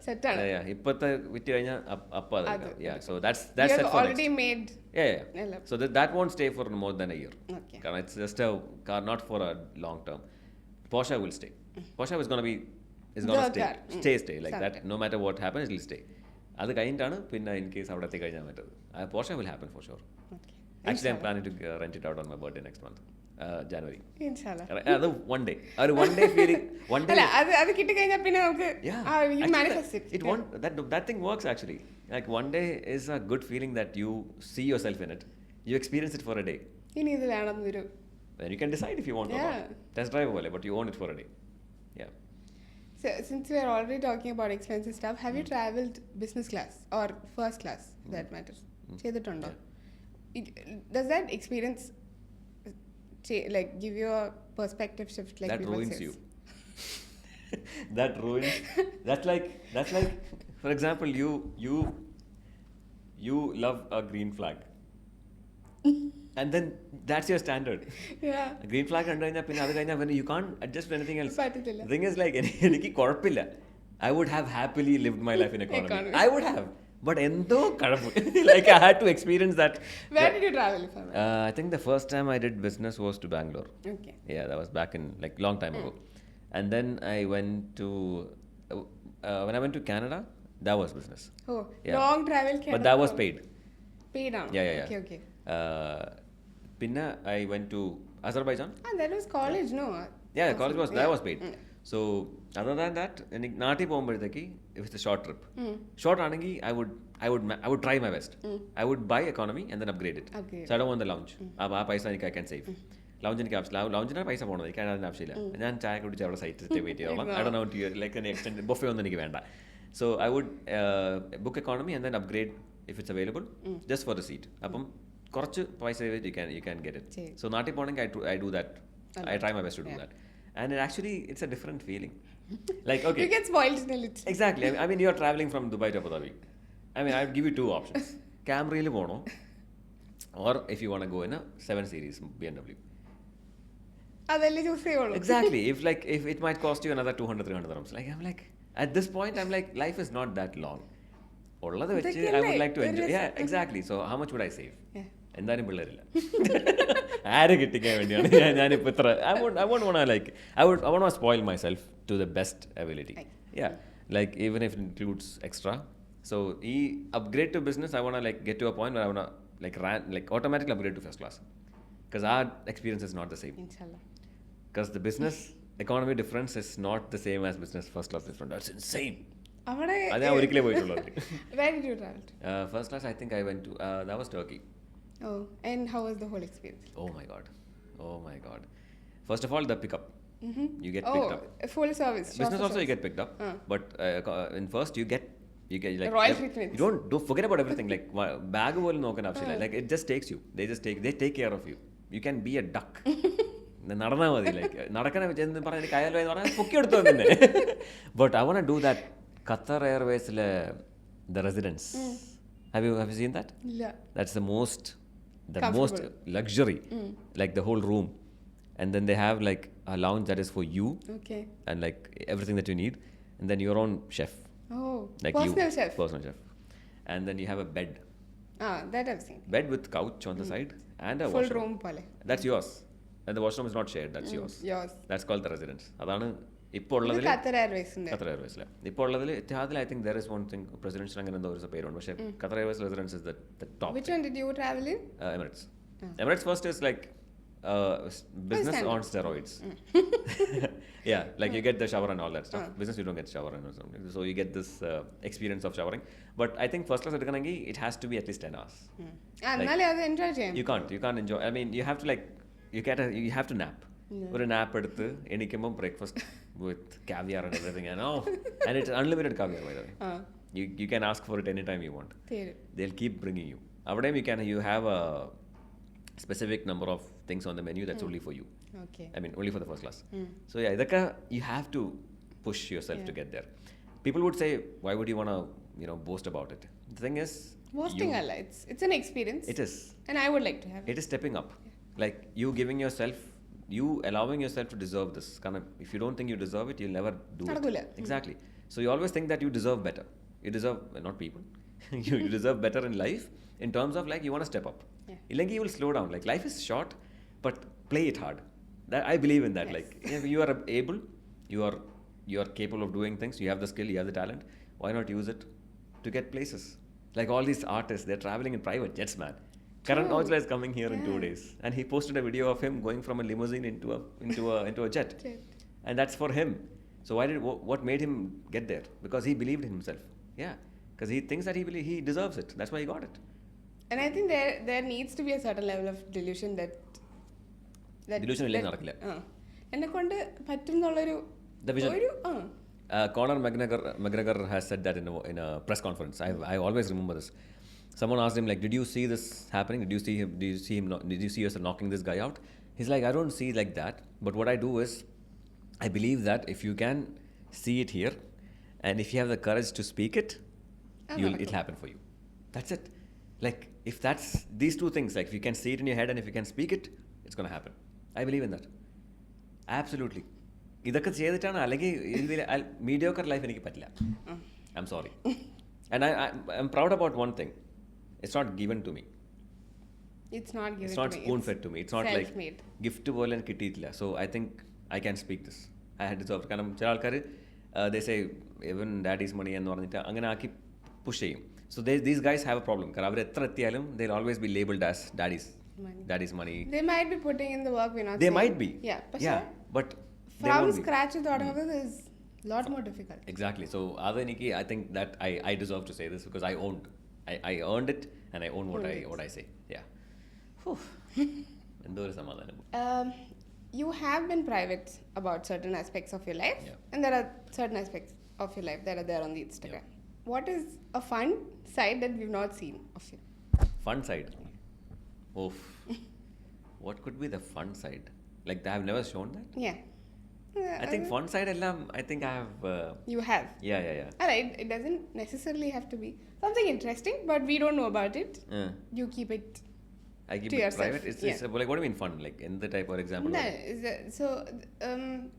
സെറ്റാണ് ഇപ്പോഴത്തെ വിറ്റ് കഴിഞ്ഞാൽ അപ്പം അത് so that's You set have for already next. made. Yeah. So that won't stay for more than a year. Okay. Because it's just a car not for a long term. Porsche will stay. Porsche is going to stay like that. No matter what happens, it will stay. അത് കഴിഞ്ഞിട്ടാണ് പിന്നെ in case അവിടെ എത്തിക്കഴിഞ്ഞാൽ പറ്റത് Porsche will happen for sure. Okay. Actually, I'm planning to rent it out on my birthday next month. January. Inshallah. അത് one day. ഒരു one day feeling. One day. അല്ല അത് കിട്ടി കഴിഞ്ഞാൽ പിന്നെ നമുക്ക് you manifest it. It won't. That thing works actually. Like one day is a good feeling that you see yourself in it. You experience it for a day. ഇനി ഇത് വേണം ഒരു. Then you can decide if you want to or not. Test drive പോലെ, but you own it for a day. Yeah. So since we are already talking about expensive stuff, have you traveled business class or first class for that matter? ചെയ്തിട്ടുണ്ടോ? Does that experience like give you a perspective shift like that people ruins says? you. That ruins. That's like for example you love a green flag. And then that's your standard. Yeah. A green flag under pinna adu kayna when you can't adjust for anything else. പറ്റത്തില്ല. The thing is like എനിക്ക് കുഴപ്പമില്ല. I would have happily lived my life in economy. I would have. But endo kadappu. Like I had to experience that. Where did you travel if ever? I think the first time I did business was to Bangalore. Okay. Yeah, that was back in like long time ago. And then I went to when I went to Canada, that was business. Oh, Yeah. long travel Canada. But that was paid. Paid ആണോ? Yeah. Okay. Pinna I went to Azerbaijan. That was college, no? Yeah, college was that was paid. So other than that, നാട്ടിൽ പോകുമ്പോഴത്തേക്ക് if it's a short trip. Short ആണെങ്കിൽ I would try my best. I would buy economy and then upgrade it. So I don't want the lounge. ആ പൈസ എനിക്ക് I can save. Lounge എനിക്ക് ആവശ്യമില്ല ലൗഞ്ചിനാണ് പൈസ പോകണത് എനിക്ക് അതിന് ആവശ്യമില്ല ഞാൻ ചായ കുടിച്ച് അവിടെ സൈറ്റ് വെയിറ്റ് ചെയ്യണം I don't know to like an extended buffet ഒന്നും എനിക്ക് വേണ്ട. So I would book economy and then upgrade if it's available just for the seat. അപ്പം കുറച്ച് പൈസ you can get it. So നാട്ടിൽ പോകണമെങ്കിൽ I do that. I try my best to do that. And it's a different feeling. Like, okay. You get spoiled in a little. Exactly. I mean, you're traveling from Dubai to Abu Dhabi. I mean, I'll give you two options. Camry-il pono, or if you want to go in a 7 Series BMW. അതല്ലേ choose ചെയ്യുള്ളൂ. Exactly. If it might cost you another 200-300 dirhams. Like, I'm like, at this point, I'm like, life is not that long. ഉള്ളത് വെച്ച് I would like to enjoy. Yeah, exactly. So, how much would I save? Yeah. എന്തായാലും പിള്ളേരില്ല ആരെ കിട്ടിക്കാൻ വേണ്ടിയാണ് ഞാനിപ്പോൾ ഇത്ര I won't want to like I want to spoil myself to the best ability. Yeah, like even if it includes extra. So ഈ upgrade to business I want to like get to a point where I want to like automatically upgrade to first class because our experience is not the same. Inshallah. Because the business economy difference is not the same as business first class difference. That's insane. അവിടെ അത് ഞാൻ ഒരിക്കലേ പോയിട്ടുള്ളൂ. Where did you travel? First class I think I went to that was Turkey. Oh, and how was the whole experience? Oh my god. First of all, the pickup. You get picked up. Full service. Business also you get picked up. But in first you get like Royal treatment. You don't forget about everything. Like bag പോലും നോക്കാൻ ആവശ്യമില്ല. Like it just takes you. They take care of you. You can be a duck. നടന്നാൽ മതി like നടക്കണ എന്ന് പറഞ്ഞാൽ കയൽ എന്ന് പറഞ്ഞാൽ പൊക്കി എടുത്തു തന്നെ. But I want to do that Qatar Airways the residence. Have you seen that? Yeah. That's the most luxury, like the whole room, and then they have like a lounge that is for you, Okay. and like everything that you need, and then your own chef, Oh, like personal chef. personal chef, and then you have a bed That I've seen. bed with couch on the side and a Full washroom. room pole. That's yours, and the washroom is not shared. That's yours. Yours. That's called the residence. അതാണ് ഇപ്പോൾ ഉള്ളതിൽ Qatar Airways ഉണ്ട്. Qatar എയർവേസിലെ ഇപ്പോൾ ഉള്ളതിൽ ഇത്തിഹാദിൽ I think there is one thing presidential അങ്ങനെ എന്തോ ഒരു പേരുണ്ട് പക്ഷേ Qatar Airways residence is the top. Which one did you travel in? Emirates. Emirates first is like business on steroids. Yeah, like you get the shower and all that stuff. Business you don't get shower and something. So you get this experience of showering. But I think first class എടുക്കണമെങ്കിൽ it has to be at least 10 hours. എന്നാലേ അത് enjoy ചെയ്യാം. You can't enjoy. I mean, you have to like you have to nap. ഒരു nap എടുത്ത് എണീക്കുമ്പോൾ breakfast with caviar and everything and it's unlimited caviar by the way. You can ask for it anytime you want. They'll keep bringing you. അവിടെയും you have a specific number of things on the menu that's only for you. Okay. I mean, only for the first class. So yeah, idakka you have to push yourself to get there. People would say, why would you want to boast about it? The thing is, Worst thing Allah, it's an experience. it is. And I would like to have it. It is stepping up. Like you giving yourself, you allowing yourself to deserve this. Kind of, if you don't think you deserve it, you'll never do Nadakula. it. Exactly. So you always think that you deserve better. You deserve, not people. You deserve better in life in terms of like you want to step up. Yeah. Illengi you will slow down. Like life is short, but play it hard. That I believe in that. Yes. Like if you are able, you are capable of doing things. You have the skill, you have the talent. Why not use it to get places? Like all these artists, they're traveling in private jets, man. Karan True. Aujla is coming here in 2 Yeah. days, and he posted a video of him going from a limousine into a jet, Jet. and that's for him. So what made him get there? Because he believed in himself. Yeah, because he thinks that he deserves it. That's why he got it. And I think there needs to be a certain level of delusion that Delusion ഇല്ലെങ്കിൽ നടക്കില്ല. എന്നെ കൊണ്ട് പറ്റും എന്നുള്ളൊരു The vision. ഒരു Conor McGregor has said that in a press conference. I always remember this. Someone asked him like, "Did you see this happening? Did you see him? Did you see yourself knocking this guy out?" He's like, "I don't see like that. But what I do is, I believe that if you can see it here, and if you have the courage to speak it, it'll happen for you. That's it. Like if that's these two things, like if you can see it in your head and if you can speak it, it's gonna happen. I believe in that. Absolutely. ഇതൊക്കെ ചെയ്തിട്ടാണ് അല്ലെങ്കിൽ mediocre life എനിക്ക് പറ്റില്ല. I'm sorry. And I'm proud about one thing. It's not given to me. It's not given It's not to me. spoon fed to me. It's not like self-made. Gift പോലെ എനിക്ക് കിട്ടിയിട്ടില്ല. So I think I can speak this. I had deserve. കാരണം ചില ആൾക്കാർ ദേശേ ഇവൻ daddy's മണി എന്ന് പറഞ്ഞിട്ട് അങ്ങനെ ആക്കി പുഷ് ചെയ്യും. So these guys have a problem. കാരണം അവർ എത്ര എത്തിയാലും they always be labelled as daddy's money. They might be putting in the work, we're not They saying. might be. Yeah, But they from won't be. scratch തുടങ്ങുന്നത് is a lot more difficult. Exactly. So adeniki, I think that I deserve to say this because I earned it and I own what I say. Yeah. എന്തോ ഒരു സമാധാനം. You have been private about certain aspects of your life, Yeah. and there are certain aspects of your life that are there on the Instagram. What is a fun side that we've not seen of you? Fun side. Oof. What could be the fun side? Like I have never shown that. Yeah. I think fun side ellam. I think I have. You have. Yeah. Alright, it doesn't necessarily have to be something interesting, but we don't know about it. You keep it. I keep To it yourself, private. It's like what do you mean fun? Like in the type, for example. No, so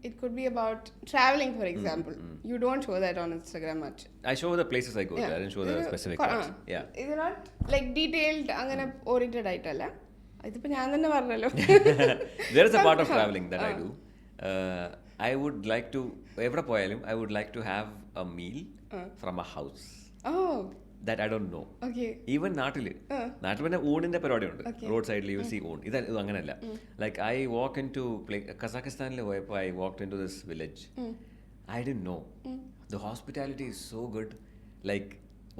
it could be about traveling, for example. You don't show that on Instagram much. I show the places I go to. I didn't show the specific parts. Yeah. Is it not like detailed അങ്ങനെ oriented ആയിട്ടല്ല? ഇതിപ്പോ ഞാൻ തന്നെ പറഞ്ഞല്ലോ. There is a part of traveling that I do. I would like to, എവിടെ പോയാലും I would like to have a meal from a house Oh, that I don't know. okay. Even നാട്ടിൽ പിന്നെ ഊണിന്റെ പരിപാടിയുണ്ട്. റോഡ് സൈഡിൽ U C ഊൺ. ഇത് അങ്ങനെയല്ല. Like I walk into കസാഖിസ്ഥാനിൽ പോയപ്പോൾ I walk into this village. I didn't know. The hospitality is so good. Like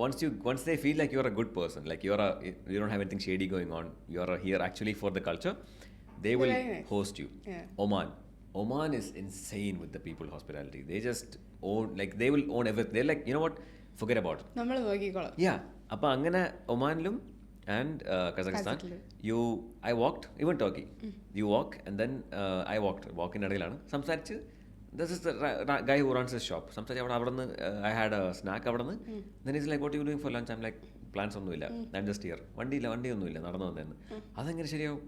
once they feel like you're a good person, like you don't have anything shady going on, you're here actually for the culture, they will Very nice. host you. Yeah. Oman is insane with the people hospitality. They just own, like they will own everything. They're like, you know what, forget about it. നമ്മൾ നോക്കിക്കോളാം. Yeah. അപ്പോൾ അങ്ങനെ ഒമാനിലും and Kazakhstan, I walked, even Turkey. You walk and then I walk in ഇടയിലാണ് സംസാരിച്ച്. This is the guy who runs his shop. സംസാരിച്ച് അവിടെ നിന്ന് I had a snack അവിടെ നിന്ന്. Then he's like, what are you doing for lunch? I'm like, plans ഒന്നുമില്ല. I'm just here. വണ്ടിയൊന്നുമില്ല നടന്നു വന്നതെന്ന്. അതെങ്ങനെ ശരിയാവും?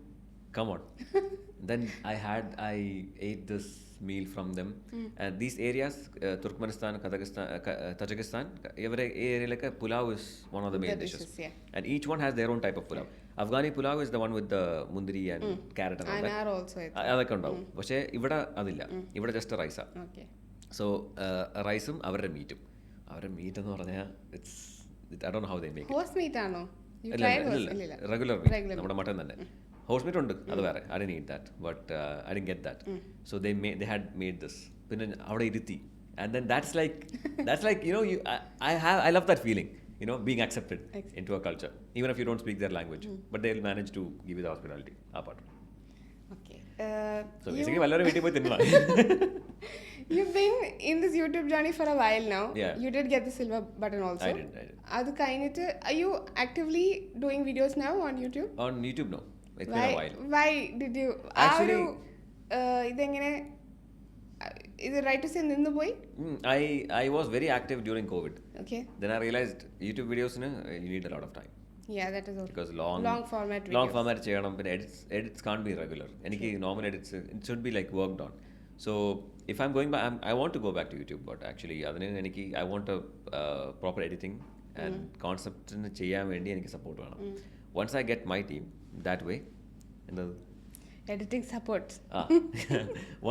Come on. Then I ate this meal from them. And these areas, Turkmenistan, Kazakhstan, Tajikistan, every area like a pulao is one of the main dishes. Yeah. And each one has their own type of pulao. Afghani pulao is the one with the mundiri and carrot and all that. Anar also. അതൊക്കെ ഉണ്ടാവും. പക്ഷേ ഇവിടെ അതില്ല. ഇവിടെ just റൈസാ. Okay. So റൈസും അവരുടെ മീറ്റും. അവരുടെ meet എന്ന് പറഞ്ഞാൽ I don't know how they make it. Horse meat ആണോ? You tried horse? ഇല്ല. റെഗുലർ മീറ്റ് നമ്മുടെ മട്ടൻ തന്നെ. ഹോഴ്സ് മീറ്റ് ഉണ്ട്, അത് വേറെ. I didn't eat that, but I didn't get that. So they had made this. പിന്നെ അവിടെ ഇരുത്തി. And then that's like you know, I love that feeling, you know, being accepted into a culture, even if you don't speak their language, but they'll manage to give you the hospitality. ആ part. Okay. So basically വല്ലവരും വീട്ടിൽ പോയി തിന്നണം. You've been in this YouTube journey for a while now. Yeah. You did get the silver button also. I did. അത് കഴിഞ്ഞിട്ട് are you actively doing videos now on YouTube? On YouTube, no. It's been a while. Why did you Actually, ഇതെങ്ങനെ Is it right to say Nindu boy? I was very active during COVID. Okay. Then I realized YouTube videos, you need a lot of time. Yeah, that is okay. Because long format videos. Long format ചെയ്യണം പിന്നെ edits can't be regular. എനിക്ക് normal edits it should be like worked on. So if I'm going back, I want to go back to YouTube, but actually അതിന് എനിക്ക് I want a proper editing and conceptന് ചെയ്യാൻ വേണ്ടി എനിക്ക് support വേണം. Once I get my team that way, editing support.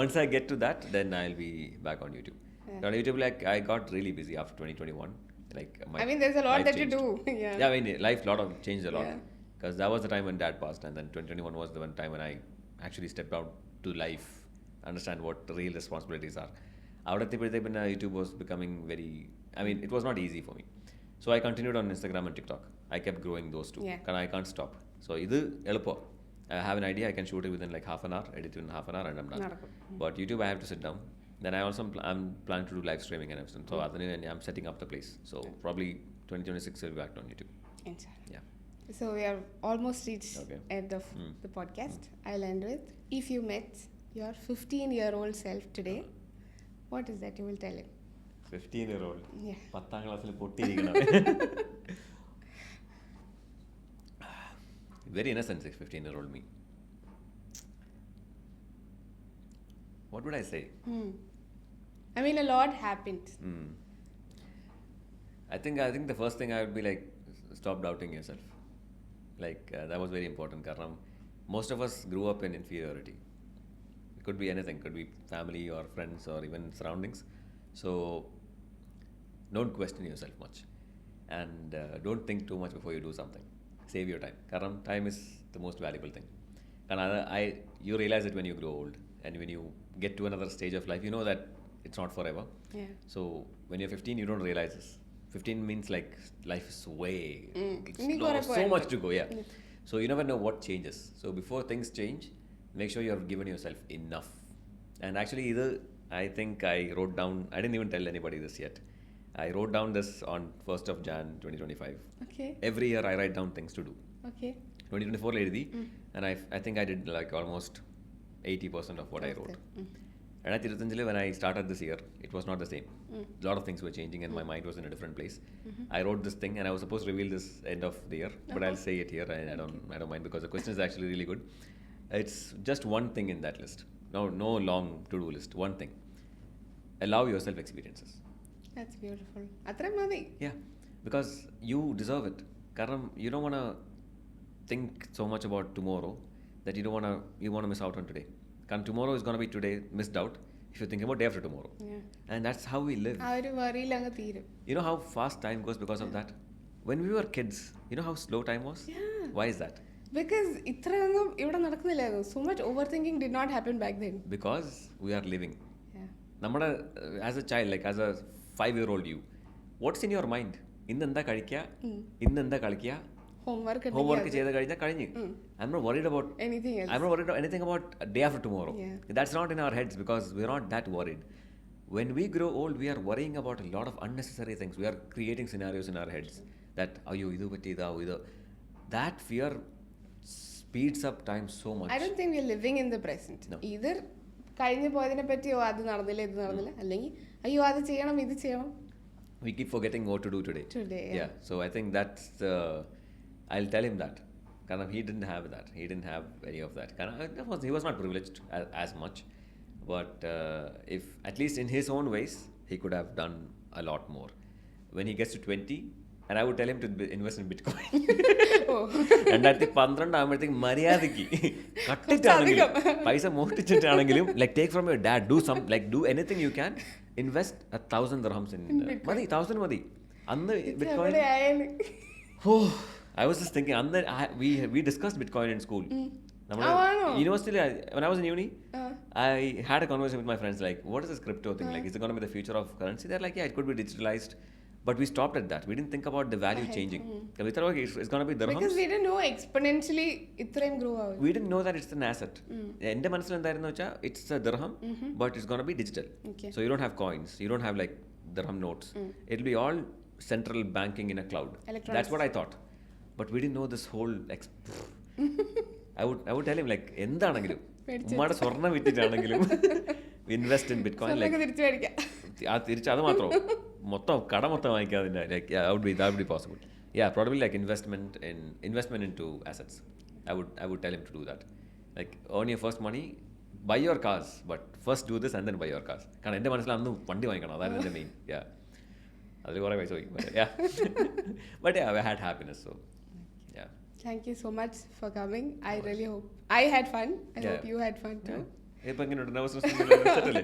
Once I get to that, then I'll be back on YouTube. On YouTube, like I got really busy after 2021. Like I mean, there's a lot that changed. you do. Yeah, I mean, life changed a lot. Because that was the time when Dad passed, and then 2021 was the one time when I actually stepped out to life, understand what the real responsibilities are. YouTube was becoming very. I mean, it was not easy for me. So I continued on Instagram and TikTok. I kept growing those two. Yeah. Because I can't stop. So idu elappo. I have an idea, I can shoot it within like half an hour, edit it in half an hour, and I'm done. But YouTube, I have to sit down. Then I also I'm planning to do live streaming and everything. So I'm setting up the place. So probably 2026 will be back on YouTube. Inshallah. Yeah. So we are almost reached Okay. end of the podcast. I'll end with, if you met your 15-year-old self today, what is that you will tell him? 15-year-old. Yeah. 10th ക്ലാസ്സിൽ പൊട്ടിയിരിക്കണം. Very innocent 15-year-old me. What would I say? I mean, a lot happened. I think the first thing I would be like, stop doubting yourself. Like that was very important. Karam, most of us grew up in inferiority. It could be anything. Could be family or friends or even surroundings. So don't question yourself much, and don't think too much before you do something. Save your time. Karam, time is the most valuable thing. And you realize it when you grow old, and when you get to another stage of life, you know that it's not forever. Yeah. So when you're 15, you don't realize this. 15 means like life is way so much to go. Yeah. So you never know what changes. So before things change, make sure you have given yourself enough. And actually, I think I wrote down. I didn't even tell anybody this yet. I wrote down this on 1st of Jan 2025. Okay. Every year I write down things to do. Okay. 2024 lady, and I think I did like almost 80% of what I wrote. And at Tiruthanjali, when I started this year, it was not the same. A lot of things were changing, and my mind was in a different place. I wrote this thing, and I was supposed to reveal this end of the year, but I'll say it here, and I don't mind because the question is actually really good. It's just one thing in that list. No long to-do list. One thing. Allow yourself experiences. That's beautiful. Atra madi. Yeah, because you deserve it. Karam, you don't want to think so much about tomorrow that you want to miss out on today. Because tomorrow is going to be today missed out if you're thinking about day after tomorrow. Yeah. And that's how we live. ആ ഒരു വരിയിലങ്ങ് തീരും. You know how fast time goes because of that? When we were kids, you know how slow time was? Yeah. Why is that? Because ഇത്രയൊന്നും ഇവിടെ നടക്കുന്നില്ലായിരുന്നു. So much overthinking did not happen back then. Because we are living. Yeah. As a child, like as a 5-year-old you, what's in your mind? ഇന്നെന്താ കഴിക്കുക, ഇന്നെന്താ കളിക്കുക, Homework ചെയ്ത് കഴിഞ്ഞാൽ കഴിഞ്ഞ്. I'm not worried about anything else. I'm not worried about anything about day after tomorrow. Yeah. That's not in our heads because we're not that worried. When we grow old, we are worrying about a lot of unnecessary things. We are creating scenarios in our heads that that fear speeds up time so much. I don't think we're living in the present. No. Either കഴിഞ്ഞു പോയതിനെ പറ്റി അത് നടന്നില്ല ഇത് നടന്നില്ല അല്ലെങ്കിൽ അയ്യോ അത് ചെയ്യണം ഇത് ചെയ്യണം. We keep forgetting what to do today. Yeah. So I think that's I'll tell him that. Because he didn't have that. He didn't have any of that. He was not privileged as much. But if, at least in his own ways, he could have done a lot more. When he gets to 20, and I would tell him to invest in Bitcoin. രണ്ടായിരത്തി 12 ആകുമ്പോഴത്തേക്ക് മര്യാദയ്ക്ക് കട്ടിട്ടാണെങ്കിലും പൈസ മോഷ്ടിച്ചിട്ടാണെങ്കിലും like take from your dad, do anything you can, invest 1,000 dirhams in മതി 1,000 മതി അന്ന് Bitcoin. I was just thinking, we discussed Bitcoin in school. University, when I was in uni, I had a conversation with my friends like, what is this crypto thing? Like, is it going to be the future of currency? They're like, yeah, it could be digitalized. But we stopped at that. We didn't think about the value changing. We thought, okay, it's going to be dirhams. Because we didn't know exponentially ഇത്രയും grow out. We didn't know that it's an asset. എൻ്റെ മനസ്സിൽ എന്തായിരുന്നു വെച്ചാൽ it's a dirham, but it's going to be digital. Okay. So you don't have coins. You don't have like dirham notes. It'll be all central banking in a cloud. That's what I thought. But we didn't know this whole I would tell him like എന്താണെങ്കിലും ഉമ്മയുടെ സ്വർണ്ണം വിറ്റിട്ടാണെങ്കിലും invest in bit coin സ്വർണ്ണമൊക്കെ തിരിച്ചു മേടിക്കാം. തിരിച്ച് അത് മാത്രമോ മൊത്തം കട മൊത്തം വാങ്ങിക്കാതിൻ്റെ like that would be possible. Yeah, probably like investment into assets. I would tell him to do that. Like earn your first money, buy your cars, but first do this and then buy your cars. കാരണം എൻ്റെ മനസ്സിൽ അന്ന് വണ്ടി വാങ്ങിക്കണം, അതായിരുന്നു എൻ്റെ main. Yeah, അതിൽ കുറേ പൈസ വാങ്ങിക്കും. Yeah, but yeah, I had happiness, so yeah. Thank you so much for coming. I really hope I had fun. I hope you had fun too. ഇപ്പം എങ്ങനെയുണ്ട്? നെർവസ്നെസ്?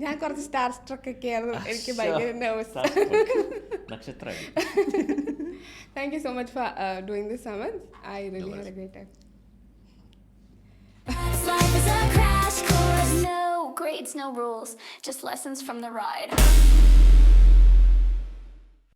ഞാൻ കുറച്ച് സ്റ്റാർ സ്ട്രക്ക് ഒക്കെ ആയിരുന്നു, എനിക്ക് ഭയങ്കര nervous. നക്ഷത്രമായി. Thank you so much for doing this, Ahmad. I really had a great time. Life is a crash course. No grades, no rules, just lessons from the ride.